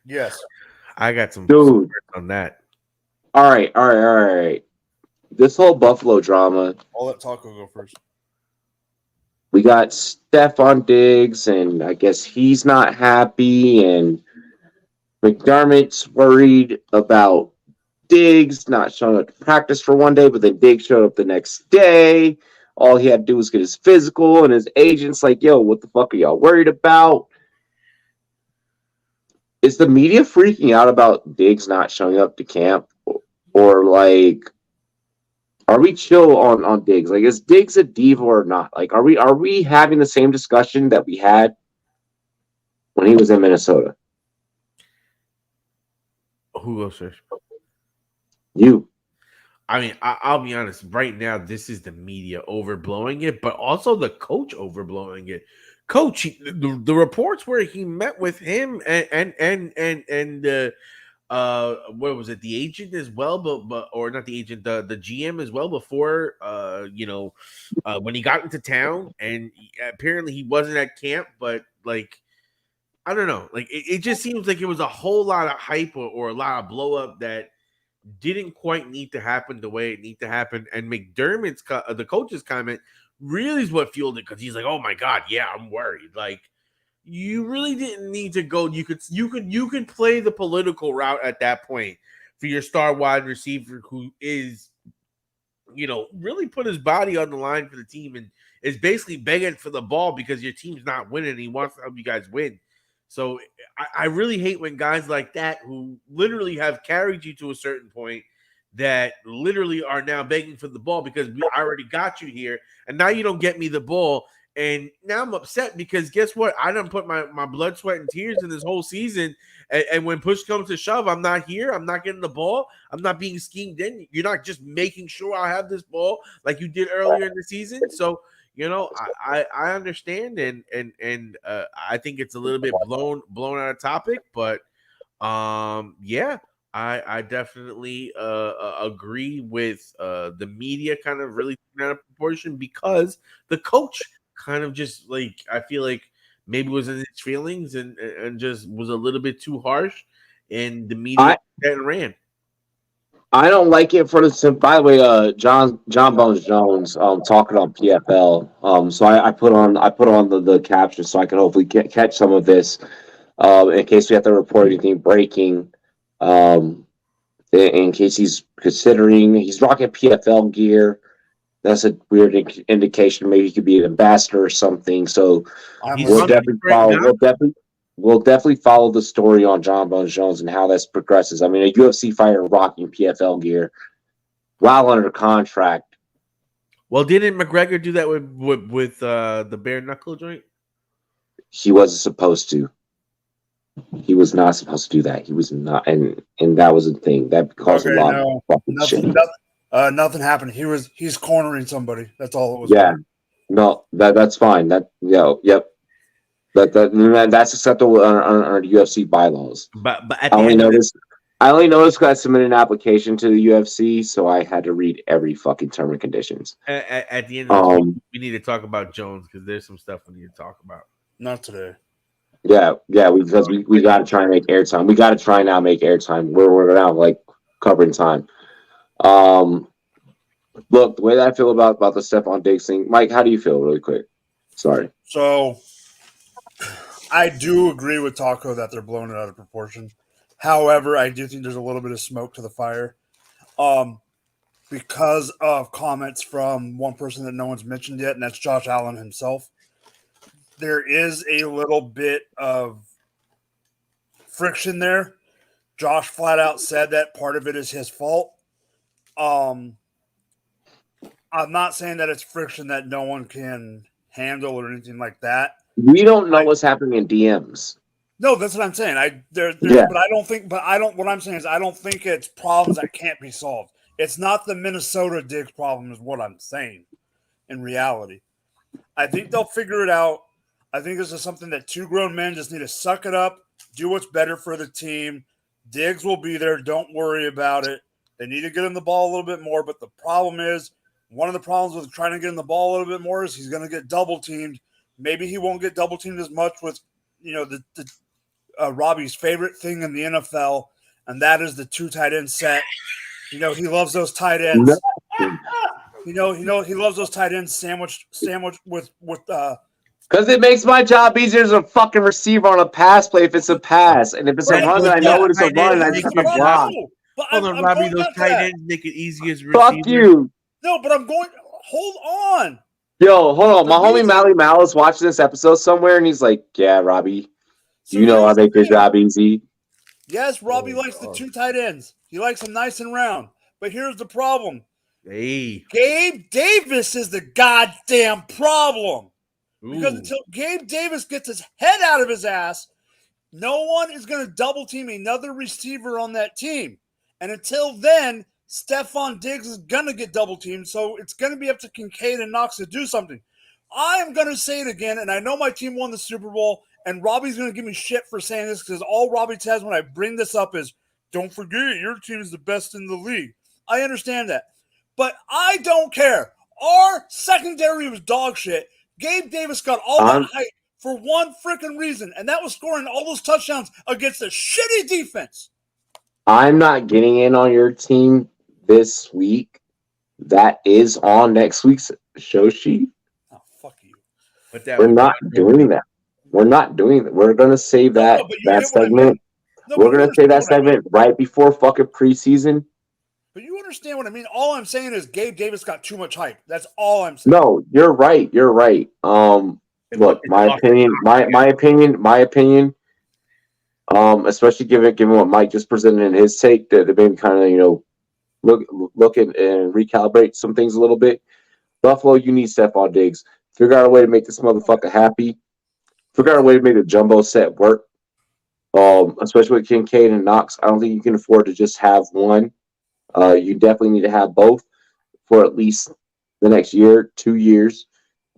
Yes. I got some dude on that. All right. This whole Buffalo drama. I'll let Taco go first. We got Stephon Diggs, and I guess he's not happy, and McDermott's worried about Diggs not showing up to practice for one day, but then Diggs showed up the next day. All he had to do was get his physical, and his agent's like, yo, what the fuck are y'all worried about? Is the media freaking out about Diggs not showing up to camp? Or like, are we chill on Diggs? Like, is Diggs a diva or not? Like, are we having the same discussion that we had when he was in Minnesota? Who goes first? You. I mean, I'll be honest. Right now, this is the media overblowing it, but also the coach overblowing it. Coach, the reports where he met with him and what was it, the agent as well, but or not the agent, the GM as well before when he got into town, and apparently he wasn't at camp, but like I don't know, like it just seems like it was a whole lot of hype or a lot of blow up that didn't quite need to happen the way it needed to happen. And McDermott's the coach's comment really is what fueled it, because he's like, oh my god, yeah, I'm worried. Like, you really didn't need to go. You could play the political route at that point for your star wide receiver, who is really put his body on the line for the team and is basically begging for the ball because your team's not winning and he wants to help you guys win. So I really hate when guys like that who literally have carried you to a certain point that literally are now begging for the ball because I already got you here and now you don't get me the ball. And now I'm upset because guess what? I done put my blood, sweat, and tears in this whole season. And when push comes to shove, I'm not here. I'm not getting the ball. I'm not being schemed in. You're not just making sure I have this ball like you did earlier in the season. So, I understand and I think it's a little bit blown out of topic, but yeah. I definitely agree with the media kind of really out of proportion because the coach kind of just like I feel like maybe was in his feelings and just was a little bit too harsh, and the media ran. I don't like it for the. By the way, John Bones Jones talking on PFL. So I put on the caption so I can hopefully catch some of this in case we have to report anything breaking. In case he's rocking PFL gear. That's a weird indication. Maybe he could be an ambassador or something. So we'll definitely follow the story on John Bones Jones and how this progresses. I mean, a UFC fighter rocking PFL gear while under contract. Well, didn't McGregor do that with the bare knuckle joint? He wasn't supposed to. He was not supposed to do that. He was not, and that was a thing that caused a lot of fucking shit. Nothing happened. He's cornering somebody. That's all it was. Yeah, no, that's fine. Yep. That's acceptable under UFC bylaws. But I only noticed because I submitted an application to the UFC, so I had to read every fucking term and conditions. At the end of the week, we need to talk about Jones because there's some stuff we need to talk about. Not today. Yeah, because we got to try and make airtime. We got to try now make airtime. We're now like covering time. Look, the way that I feel about the Stephon Diggs thing, Mike, how do you feel really quick? Sorry. So I do agree with Taco that they're blowing it out of proportion. However, I do think there's a little bit of smoke to the fire. Because of comments from one person that no one's mentioned yet, and that's Josh Allen himself. There is a little bit of friction there. Josh flat out said that part of it is his fault. I'm not saying that it's friction that no one can handle or anything like that. We don't know what's happening in DMs. No, that's what I'm saying. But what I'm saying is I don't think it's problems that can't be solved. It's not the Minnesota Diggs problem is what I'm saying in reality. I think they'll figure it out. I think this is something that two grown men just need to suck it up, do what's better for the team. Diggs will be there. Don't worry about it. They need to get him the ball a little bit more, but the problem is, one of the problems with trying to get him the ball a little bit more is he's going to get double teamed. Maybe he won't get double teamed as much with, Robbie's favorite thing in the NFL, and that is the two tight end set. He loves those tight ends. He loves those tight ends sandwiched with because it makes my job easier as a fucking receiver on a pass play if it's a pass. And if it's a run, I know it's a run. I just have to block. Hold on, Robbie, those tight ends make it easy as receiver. Fuck you. No, but I'm going – hold on. Yo, hold on. My homie Mally Malice watching this episode somewhere, and he's like, yeah, Robbie, I make your job easy. Yes, Robbie likes the two tight ends. He likes them nice and round. But here's the problem. Hey. Gabe Davis is the goddamn problem. Ooh. Because until Gabe Davis gets his head out of his ass, no one is going to double team another receiver on that team. And until then, Stephon Diggs is going to get double teamed. So it's going to be up to Kincaid and Knox to do something. I am going to say it again, and I know my team won the Super Bowl, and Robbie's going to give me shit for saying this because all Robbie says when I bring this up is, don't forget, your team is the best in the league. I understand that. But I don't care. Our secondary was dog shit. Gabe Davis got all that hype for one freaking reason, and that was scoring all those touchdowns against a shitty defense. I'm not getting in on your team this week. That is on next week's show sheet. Oh, fuck you. We're not doing that. We're not doing that. We're going to save that segment. We're going to save that segment right before fucking preseason. But you understand what I mean. All I'm saying is Gabe Davis got too much hype. That's all I'm saying. No, you're right. You're right. Look, my opinion. Especially given what Mike just presented in his take, that they maybe kind of look and recalibrate some things a little bit. Buffalo, you need Stephon Diggs. Figure out a way to make this motherfucker happy. Figure out a way to make the jumbo set work. Especially with Kincaid and Knox, I don't think you can afford to just have one. You definitely need to have both for at least the next year, 2 years.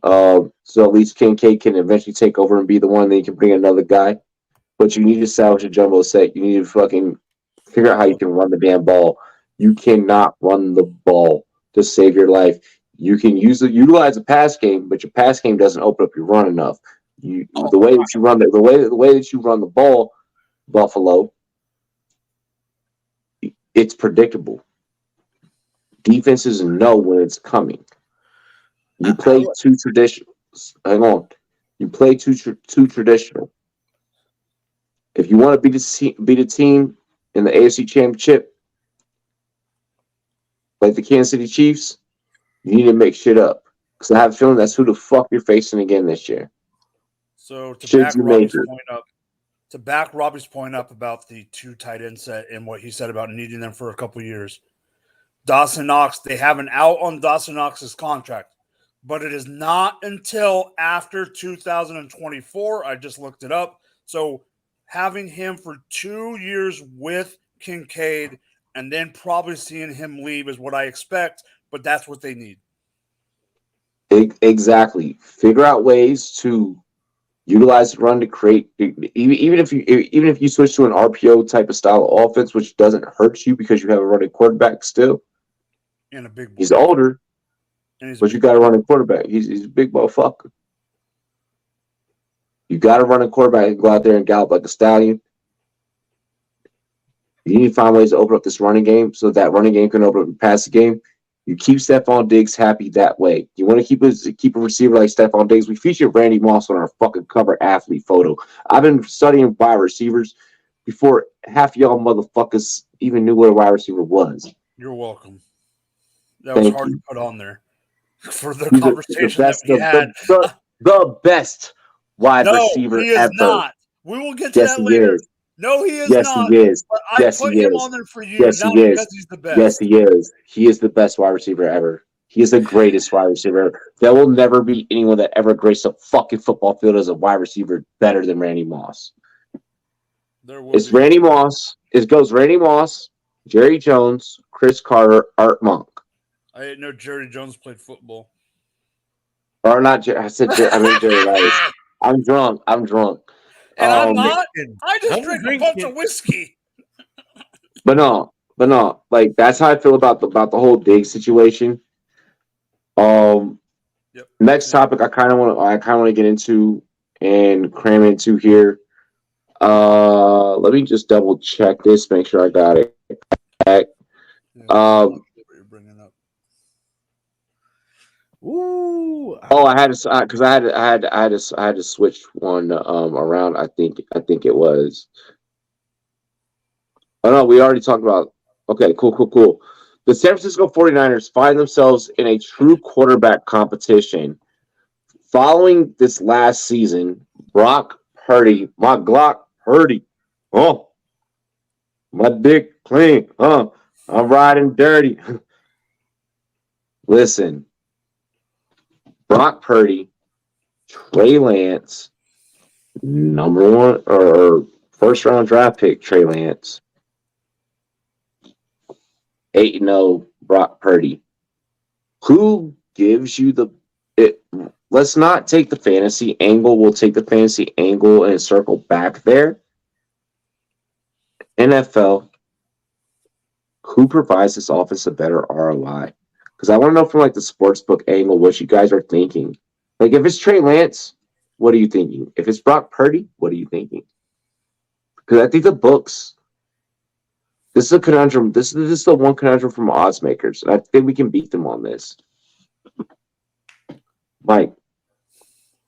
So at least Kincaid can eventually take over and be the one. Then you can bring another guy. But you need to establish a jumbo set. You need to fucking figure out how you can run the damn ball. You cannot run the ball to save your life. You can utilize the pass game, but your pass game doesn't open up your run enough. The way that you run the ball, Buffalo, it's predictable. Defenses know when it's coming. You play too traditional. Hang on. You play too traditional. If you want to beat a team in the AFC Championship, like the Kansas City Chiefs, you need to make shit up. Because I have a feeling that's who the fuck you're facing again this year. So to Should back you Robbie's major? point up, to back Robbie's point up about the 2 tight end set and what he said about needing them for a couple years, Dawson Knox, they have an out on Dawson Knox's contract, but it is not until after 2024. I just looked it up. So having him for 2 years with Kincaid and then probably seeing him leave is what I expect, but that's what they need. Exactly. Figure out ways to utilize the run to create. Even if you switch to an RPO type of style of offense, which doesn't hurt you because you have a running quarterback still. And a big boy. He's older, but you got a running quarterback. He's a big motherfucker. You got to run a quarterback and go out there and gallop like a stallion. You need to find ways to open up this running game so that running game can open up the passing game. You keep Stephon Diggs happy that way. You want to keep a receiver like Stephon Diggs. We featured Randy Moss on our fucking cover athlete photo. I've been studying wide receivers before half y'all motherfuckers even knew what a wide receiver was. You're welcome. That was hard to put on there for the conversation that we had. The best wide receiver he is ever. Not. We will get to that later. Is. No, he is yes, not. He is. But I put him on there for you, yes, not he because is. he's the best. Yes, he is. He is the best wide receiver ever. He is the greatest wide receiver ever. There will never be anyone that ever graced a fucking football field as a wide receiver better than Randy Moss. It's Randy Moss. It goes Randy Moss, Jerry Jones, Chris Carter, Art Monk. I didn't know Jerry Jones played football. Or not. I said Jerry Rice. I'm drunk. And I'm not. I just drink a bunch of whiskey. But no. Like that's how I feel about the whole Diggs situation. Next topic I kind of want to get into and cram into here. Let me just double check this, make sure I got it. Ooh. Oh, I had to because I had to switch one around. I think it was. Oh no, we already talked about. Okay, cool. The San Francisco 49ers find themselves in a true quarterback competition. Following this last season, Brock Purdy, my Glock Purdy, oh, my dick clean, I'm riding dirty. Listen, Brock Purdy, Trey Lance, number 1 or first round draft pick Trey Lance, 8-0 Brock Purdy. Who gives you let's not take the fantasy angle. We'll take the fantasy angle and circle back there. NFL, who provides this offense a better ROI? Because I want to know from like the sportsbook angle what you guys are thinking. Like if it's Trey Lance, what are you thinking? If it's Brock Purdy, what are you thinking? Because I think the books, this is a conundrum. This is the one conundrum from odds makers. And I think we can beat them on this. Mike.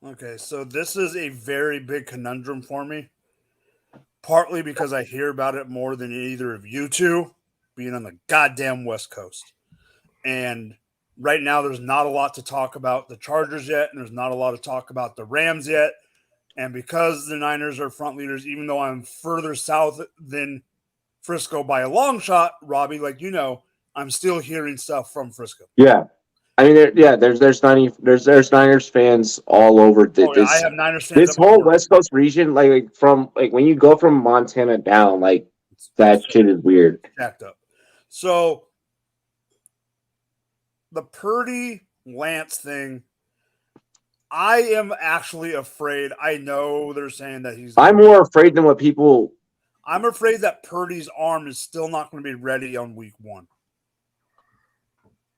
Okay, so this is a very big conundrum for me. Partly because I hear about it more than either of you two. being on the goddamn West Coast. And right now, there's not a lot to talk about the Chargers yet, and there's not a lot to talk about the Rams yet. And because the Niners are front leaders, even though I'm further south than Frisco by a long shot, Robbie, like you know, I'm still hearing stuff from Frisco. Yeah. I mean, there's Niners fans all over I have Niners fans. This whole West Coast region, like when you go from Montana down, like that shit is weird. Jacked up. So the Purdy Lance thing, I am actually afraid. I know they're saying that I'm more afraid than what people. I'm afraid that Purdy's arm is still not going to be ready on week 1.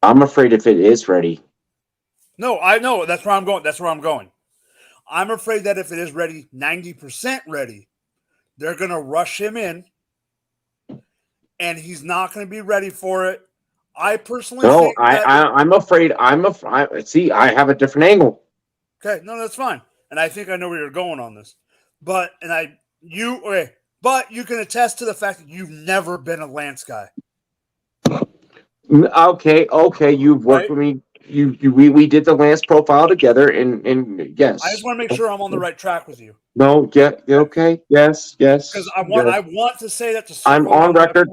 I'm afraid if it is ready. No, I know. That's where I'm going. I'm afraid that if it is ready, 90% ready, they're going to rush him in, and he's not going to be ready for it. I personally think I'm afraid. See, I have a different angle. Okay, no, that's fine. And I think I know where you're going on this. But you can attest to the fact that you've never been a Lance guy. Okay, you've worked with me. We did the Lance profile together, and yes. I just want to make sure I'm on the right track with you. No, yeah, okay, yes. Because I want to say that to. I'm on record.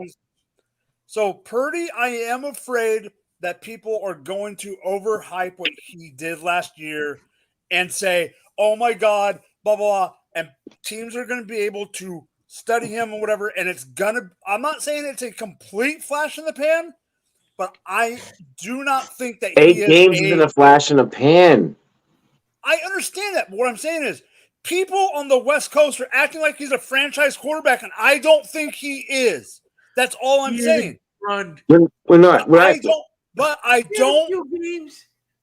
So Purdy, I am afraid that people are going to overhype what he did last year and say, "Oh my God, blah blah," and teams are going to be able to study him and whatever. And I'm not saying it's a complete flash in the pan. But I do not think that 8 games isn't a flash in a pan. I understand that. But what I'm saying is people on the West Coast are acting like he's a franchise quarterback, and I don't think he is. That's all I'm saying. We're not. I don't.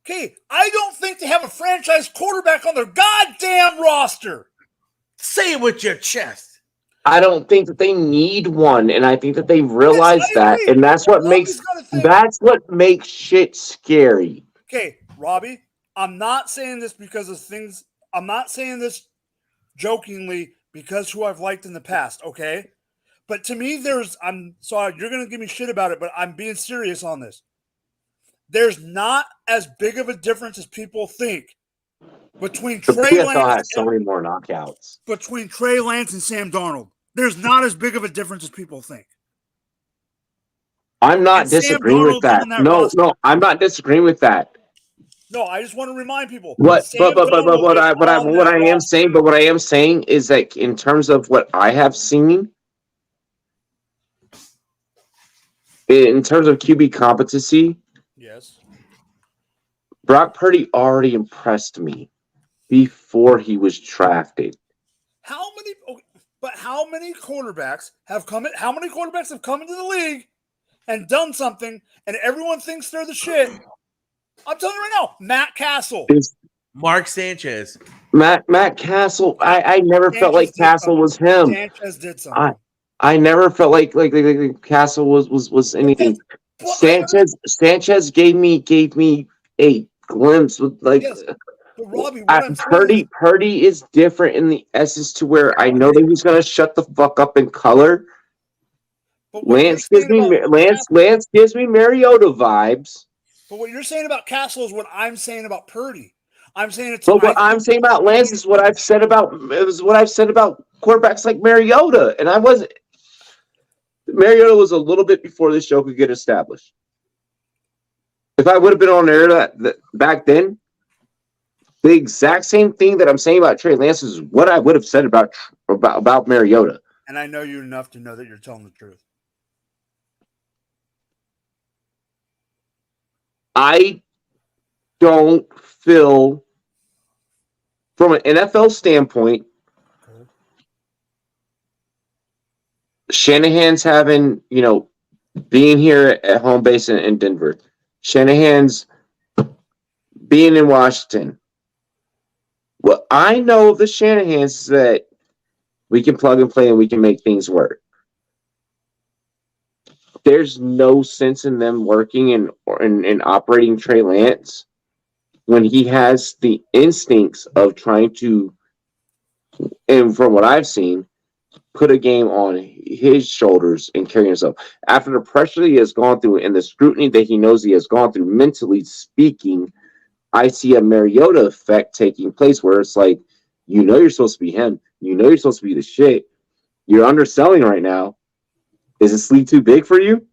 Okay, I don't think they have a franchise quarterback on their goddamn roster. Say it with your chest. I don't think that they need one, and I think that they realize that, and that's what makes shit scary. Okay, Robbie, I'm not saying this because of things. I'm not saying this jokingly because who I've liked in the past. Okay, but to me, I'm sorry, you're gonna give me shit about it, but I'm being serious on this. There's not as big of a difference as people think between Trey Lance. So many more knockouts between Trey Lance and Sam Darnold. There's not as big of a difference as people think. I'm not disagreeing with that. No, I'm not disagreeing with that. No, I just want to remind people. What I am saying is that in terms of what I have seen, in terms of QB competency, yes, Brock Purdy already impressed me before he was drafted. How many quarterbacks have come into the league and done something, and everyone thinks they're the shit? I'm telling you right now, Matt Castle. Mark Sanchez. Matt Castle. I never felt like Castle was him. Sanchez did something. I never felt like Castle was anything. Sanchez gave me a glimpse with yes. But Robbie, Purdy is different in the essence to where I know that he's going to shut the fuck up in color. Lance gives me Mariota vibes. But what you're saying about Castle is what I'm saying about Purdy. I'm saying it's. But what I'm saying about Lance is what I've said about quarterbacks like Mariota, and Mariota was a little bit before this show could get established. If I would have been on air that back then, the exact same thing that I'm saying about Trey Lance is what I would have said about Mariota. And I know you enough to know that you're telling the truth. I don't feel, from an NFL standpoint, Shanahan's having, being here at home base in Denver, Shanahan's being in Washington. What I know of the Shanahans is that we can plug and play and we can make things work. There's no sense in them working and operating Trey Lance when he has the instincts of trying to, and from what I've seen, put a game on his shoulders and carry himself. After the pressure he has gone through and the scrutiny that he knows he has gone through, mentally speaking, I see a Mariota effect taking place where it's like, you know, you're supposed to be him. You know, you're supposed to be the shit. You're underselling right now. Is this league too big for you?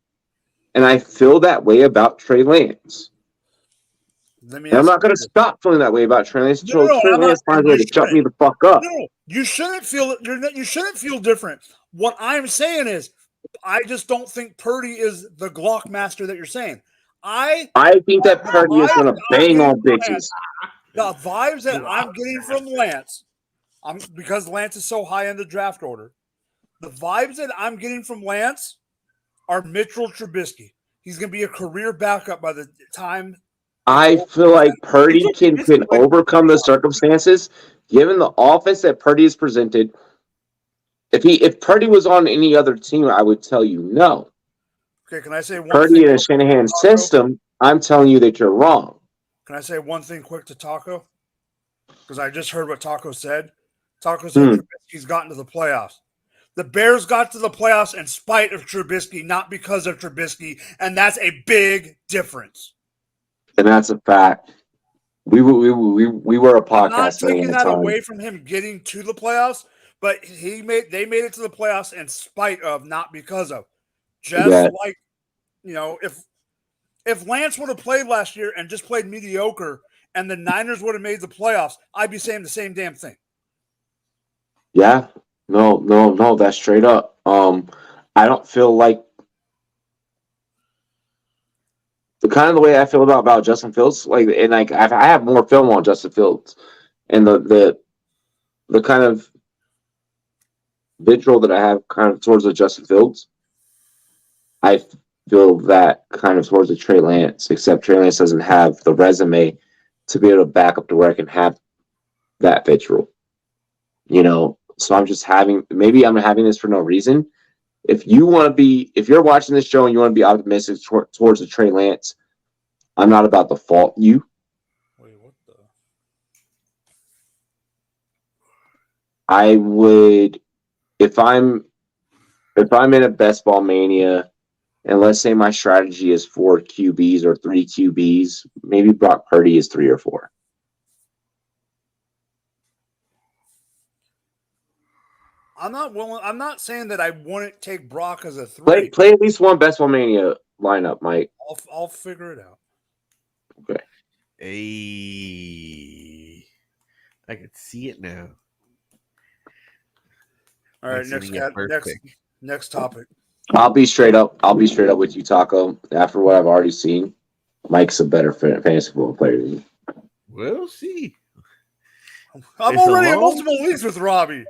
And I feel that way about Trey Lance. And I'm not going to stop feeling that way about Trey Lance until Trey Lance finds a way to shut me the fuck up. No, you shouldn't feel you shouldn't feel different. What I'm saying is, I just don't think Purdy is the Glock master that you're saying. I think that Purdy is going to bang on bitches. The vibes that I'm getting from Lance, because Lance is so high in the draft order, the vibes that I'm getting from Lance are Mitchell Trubisky. He's going to be a career backup by the time. I feel like Purdy can overcome the circumstances, given the offense that Purdy has presented. If Purdy was on any other team, I would tell you no. Okay, can I say one Purdy thing? in a Shanahan system, I'm telling you that you're wrong. Can I say one thing quick to Taco? Because I just heard what Taco said. Taco said Trubisky's gotten to the playoffs. The Bears got to the playoffs in spite of Trubisky, not because of Trubisky, and that's a big difference. And that's a fact. We were a podcast. I'm not taking that away from him getting to the playoffs, but they made it to the playoffs in spite of, not because of. Just like, you know, if Lance would have played last year and just played mediocre and the Niners would have made the playoffs, I'd be saying the same damn thing. Yeah. No, that's straight up. I don't feel like the way I feel about Justin Fields, I have more film on Justin Fields, and the kind of vitriol that I have kind of towards the Justin Fields, I feel that kind of towards the Trey Lance, except Trey Lance doesn't have the resume to be able to back up to where I can have that vitriol. You know, so I'm having this for no reason. If you're watching this show and you want to be optimistic towards the Trey Lance, I'm not about to fault you. Wait, what the? I would, if I'm in a best ball mania, and let's say my strategy is 4 QBs or 3 QBs, maybe Brock Purdy is 3 or 4. I'm not saying that I wouldn't take Brock as a 3. Play at least one best ball mania lineup, Mike. I'll figure it out. Okay. Hey, I can see it now. All right, next topic. I'll be straight up with you, Taco. After what I've already seen, Mike's a better fantasy football player than you. We'll see. I'm already in multiple leagues with Robbie.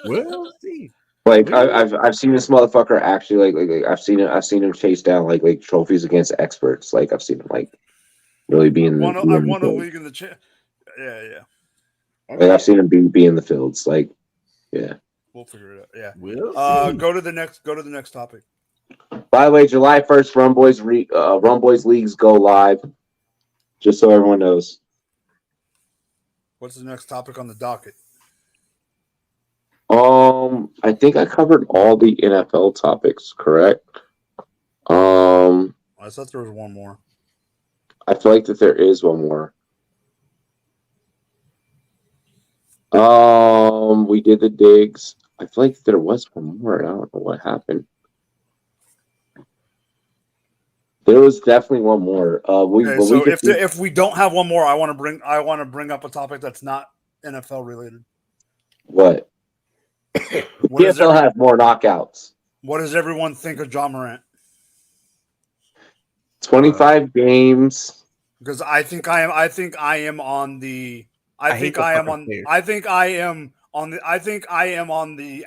We'll see. I've seen this motherfucker actually I've seen him chase down like trophies against experts. Like I've seen him really be in. I won a league in the yeah. Like I've seen him be in the fields. Like, yeah. We'll figure it out. Yeah. We'll see. Go to the next topic. By the way, July 1st, Rumboyz leagues go live. Just so everyone knows. What's the next topic on the docket? I think I covered all the NFL topics, correct? I thought there was one more. I feel like that there is one more. We did the digs. I feel like there was one more. I don't know what happened. There was definitely one more. If we don't have one more, I want to bring up a topic that's not NFL related. What? PFL has more knockouts. What does everyone think of John Morant? 25 games. Because I think I am on the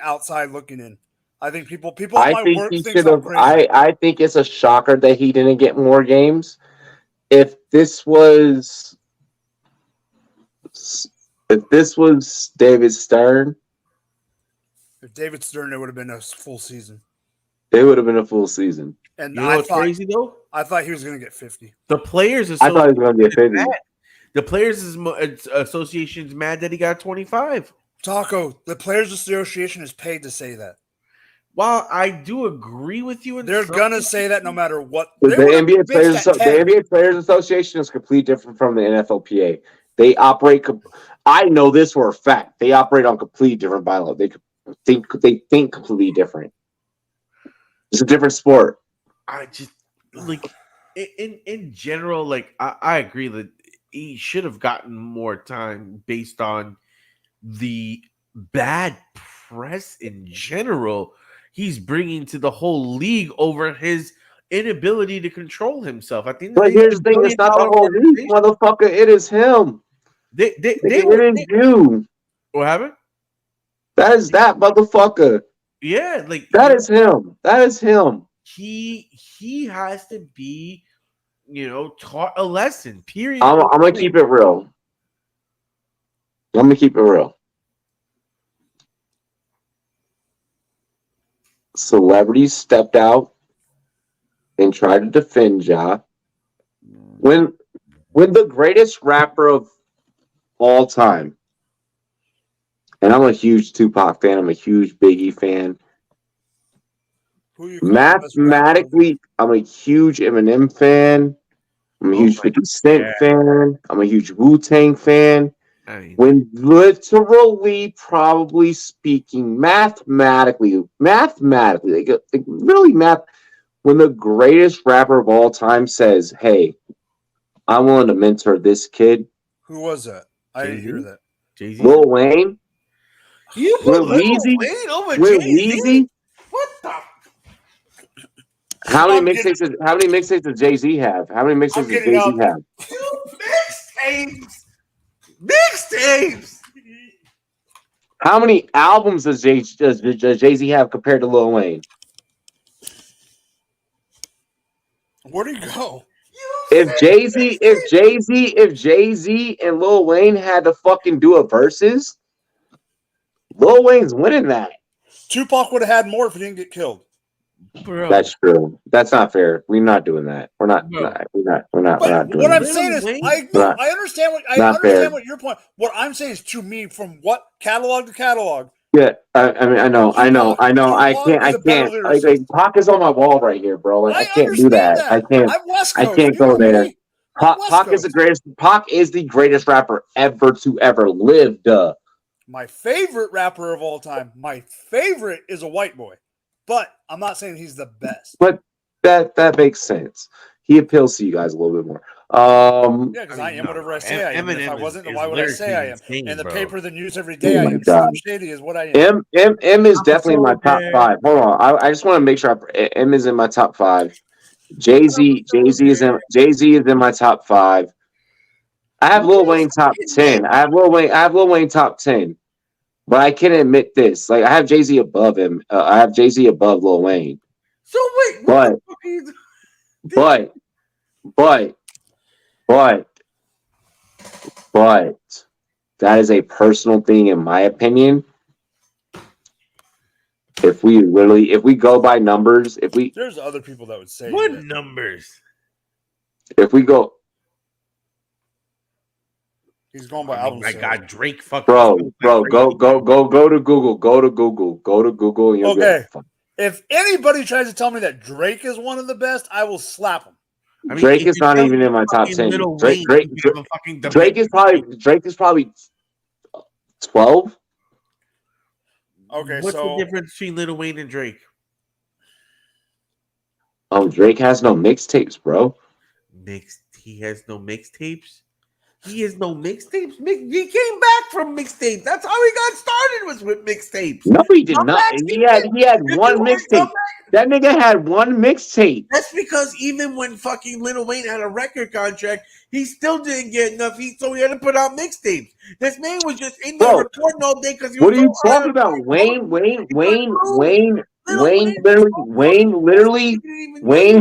outside looking in. I think people at my work think I'm crazy. I think it's a shocker that he didn't get more games. If this was David Stern. If David Stern, it would have been a full season. It would have been a full season. And you know what's crazy though? I thought he was going to get 50. The players I thought he was going to get 50. The Players Association's mad that he got 25. Taco, the Players Association is paid to say that. While I do agree with you, They're gonna say that no matter what. The They were NBA Players, convinced at 10. the NBA Players Association is completely different from the NFLPA. They operate. I know this for a fact. They operate on completely different bylaws. They think completely different. It's a different sport. I just like in general, like I agree that he should have gotten more time based on the bad press in general he's bringing to the whole league over his inability to control himself. I think. But here's the thing: it's not the whole league, motherfucker. It is him. It is you. What happened? That is that motherfucker. Yeah, like that is him. That is him. He has to be, taught a lesson. Period. I'm gonna keep it real. I'm gonna keep it real. Celebrities stepped out and tried to defend Ja. When the greatest rapper of all time, and I'm a huge Tupac fan, I'm a huge Biggie fan. Mathematically, I'm a huge Eminem fan. I'm a huge 50 Cent fan. I'm a huge Wu-Tang fan. When literally, probably speaking, mathematically, like really when the greatest rapper of all time says, "Hey, I'm willing to mentor this kid." Who was that? I didn't hear that. Jay-Z? Lil Wayne. You put Lil Wayne over Jay-Z? What the? How many mixtapes does Jay-Z have? How many mixtapes does Jay-Z have? Mixtapes. How many albums does Jay-Z have compared to Lil Wayne? Where'd he go? If Jay-Z and Lil Wayne had to fucking do a versus, Lil Wayne's winning that. Tupac would have had more if he didn't get killed. Bro. That's true. That's not fair. We're not doing that. We're not doing what I'm that. saying is, I understand what your point. What I'm saying is, to me, from what catalog to catalog. Yeah, I mean, I know. I can't. Like, Pac is on my wall right here, bro. Like, I can't do that. I can't go there. Pac is the greatest. Pac is the greatest rapper ever to ever live. My favorite rapper of all time. My favorite is a white boy. But I'm not saying he's the best. But that makes sense. He appeals to you guys a little bit more. Yeah, because I am whatever I say I am. If I wasn't, then why would I say I am? And the paper, the news every day, I am. Slim Shady is what I am. M is definitely in my top 5. Hold on, I just want to make sure M is in my top 5. Jay-Z is in my top 5. I have Lil Wayne top 10. I have Lil Wayne top 10. But I can admit this. Like, I have Jay-Z above him. I have Jay-Z above Lil Wayne. So wait, but that is a personal thing in my opinion. If we go by numbers, there's other people that would say what numbers? If we go, he's going by album. My God, Drake fucking bro, go to Google. Go to Google. And okay. If anybody tries to tell me that Drake is one of the best, I will slap him. I mean, Drake is not even in my top 10. Drake is probably 12. Okay, what's the difference between Lil Wayne and Drake? Drake has no mixtapes, bro. He has no mixtapes. He has no mixtapes. He came back from mixtapes. That's how he got started, was with mixtapes. No, he did not. He had one mixtape. That nigga had one mixtape. That's because even when fucking Lil Wayne had a record contract, he still didn't get enough. So he had to put out mixtapes. This man was just in there recording all day because. What are you talking about? Wayne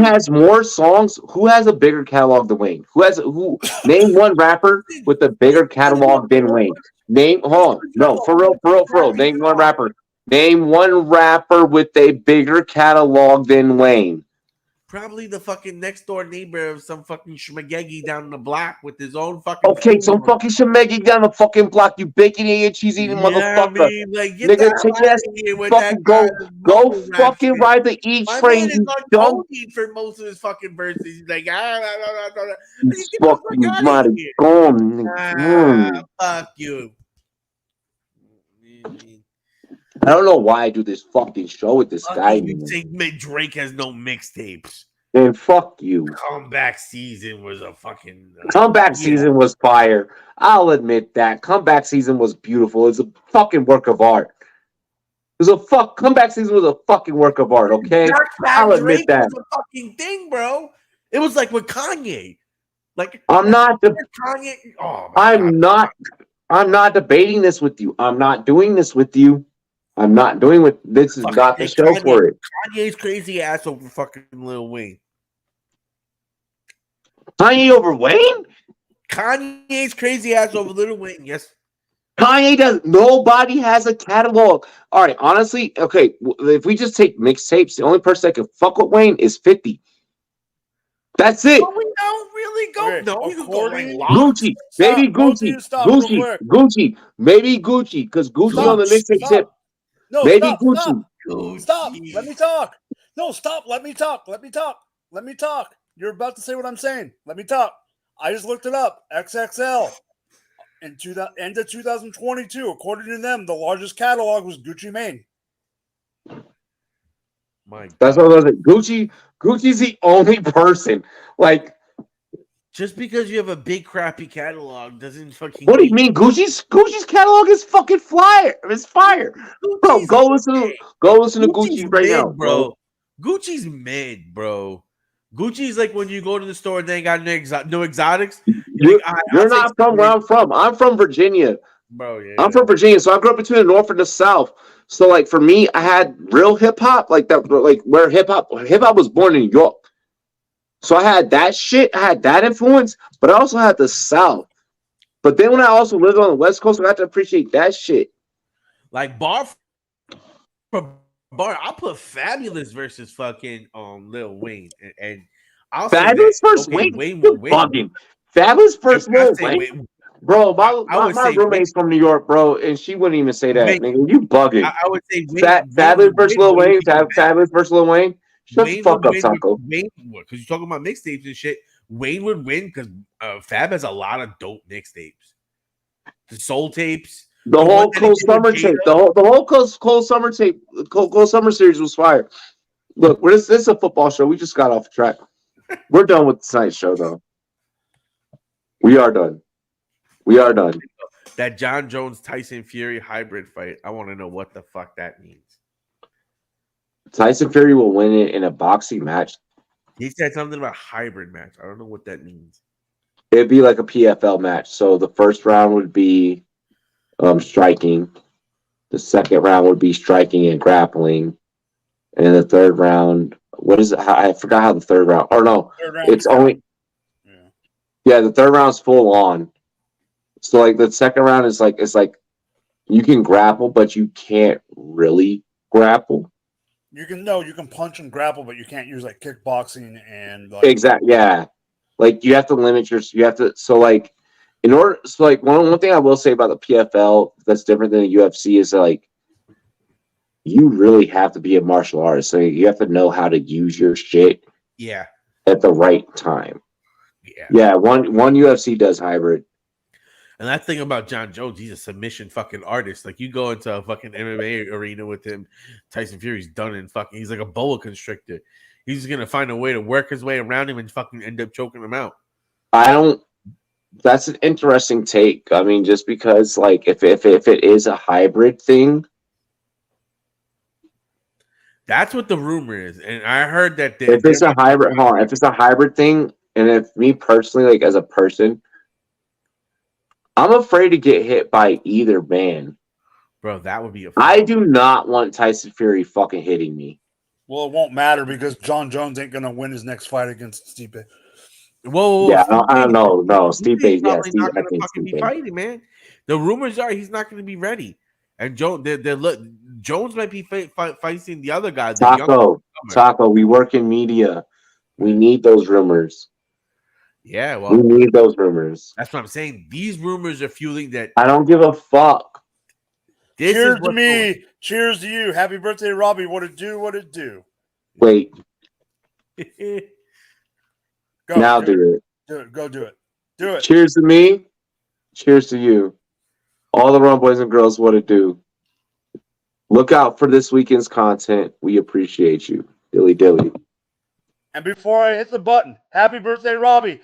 has more songs. Who has a bigger catalog than Wayne? Name one rapper with a bigger catalog than Wayne. For real. Name one rapper. Name one rapper with a bigger catalog than Wayne. Probably the fucking next door neighbor of some fucking schmagegi down the block with his own fucking. Okay, some fucking shemegi down the fucking block, you bacon, egg, and cheese eating motherfucker. Like, get Nigga, the take hell your out ass, of here with fucking that go mumble rap fucking shit. ride the E My train, man is you on dumb. Cody for most of his fucking verses. He's like, get the You fuck fucking out of here. maricon. Fuck you. I don't know why I do this fucking show with this guy. You say Drake has no mixtapes. And fuck you. Comeback season was a fucking Comeback season was fire. I'll admit that. Comeback season was beautiful. It's a fucking work of art. Comeback season was a fucking work of art, okay? I'll admit Drake that. was a fucking thing, bro. It was like with Kanye. Like I'm not Kanye. Oh my God. I'm not debating this with you. I'm not doing this with you. I'm not doing with this is not the show for it. Kanye's crazy ass over fucking Lil Wayne. Kanye over Wayne? Kanye's crazy ass over Lil Wayne, yes. Kanye does. Nobody has a catalog. All right, honestly, okay. If we just take mixtapes, the only person that can fuck with Wayne is 50. That's it. No, we don't really go. Okay, No, you go like Gucci, maybe Gucci, Gucci, maybe Gucci, because Gucci on the mixtape tip. No, maybe stop, Gucci. Stop. Let me talk. No, stop. Let me talk. You're about to say what I'm saying. Let me talk. I just looked it up. XXL. End of 2022, according to them, the largest catalog was Gucci Mane. That's what I was like. Gucci's the only person. Like, just because you have a big crappy catalog doesn't fucking. What do you mean? Gucci's catalog is fucking flyer. It's fire, bro. Go listen to Gucci right now, bro. Gucci's mid, bro. Gucci's like when you go to the store and they ain't got no exotics. You're not from where I'm from. I'm from Virginia, bro. Yeah, I'm from Virginia, so I grew up between the North and the South. So, like, for me, I had real hip hop, like that, like where hip hop was born in New York. So I had that shit, I had that influence, but I also had the South. But then when I also lived on the West Coast, I got to appreciate that shit. Like bar for bar, I'll put Fabulous versus fucking Lil Wayne, and I'll Fabulous versus Wayne. Bugging. Fabulous versus Lil Wayne. Bro, my roommate's from New York, bro, and she wouldn't even say that. Nigga, you bugging. I would say Fabulous versus Lil Wayne. Fabulous versus Lil Wayne. Shut the fuck up, Taco. Because you're talking about mixtapes and shit. Wayne would win because Fab has a lot of dope mixtapes. The soul tapes. The whole Cold Summer tape. The whole Cold Summer tape. Cold Summer series was fire. Look, this is a football show. We just got off track. We're done with tonight's show, though. We are done. That John Jones Tyson Fury hybrid fight. I want to know what the fuck that means. Tyson Fury will win it in a boxing match. He said something about hybrid match. I don't know what that means. It'd be like a PFL match. So the first round would be striking. The second round would be striking and grappling. And then the third round, what is it? I forgot how the third round. Or no, it's only. Yeah, the third round's full on. So like the second round is like it's like you can grapple, but you can't really grapple. You can punch and grapple, but you can't use like kickboxing and like exactly. Yeah, like you have to limit so like in order. So like one thing I will say about the PFL that's different than the UFC is like you really have to be a martial artist. So you have to know how to use your shit. Yeah. At the right time. Yeah. One UFC does hybrid. And that thing about John Jones, he's a submission fucking artist. Like you go into a fucking MMA arena with him, Tyson Fury's done in fucking. He's like a boa constrictor. He's just gonna find a way to work his way around him and fucking end up choking him out. That's an interesting take. I mean, just because like if it is a hybrid thing, that's what the rumor is. And I heard that if it's a hybrid thing, and if me personally, like as a person. I'm afraid to get hit by either man. Bro, that would be I do not want Tyson Fury fucking hitting me. Well, it won't matter because John Jones ain't going to win his next fight against Stipe. Whoa. Yeah, I don't know. No, Stipe, yeah, not going to fucking be fighting, man. The rumors are he's not going to be ready. And Jones might be facing the other guy. Taco, we work in media. We need those rumors. Yeah, We well, need those rumors. that's what I'm saying. These rumors are fueling that. I don't give a fuck. This Cheers is to what's me. going. Cheers to you. Happy birthday, Robbie. What it do? What it do? Wait, Go. now do it. do it. Do it. Go do it. Do it. Cheers to me. Cheers to you. All the wrong boys and girls, what it do. Look out for this weekend's content. We appreciate you. Dilly dilly. And before I hit the button, happy birthday, Robbie.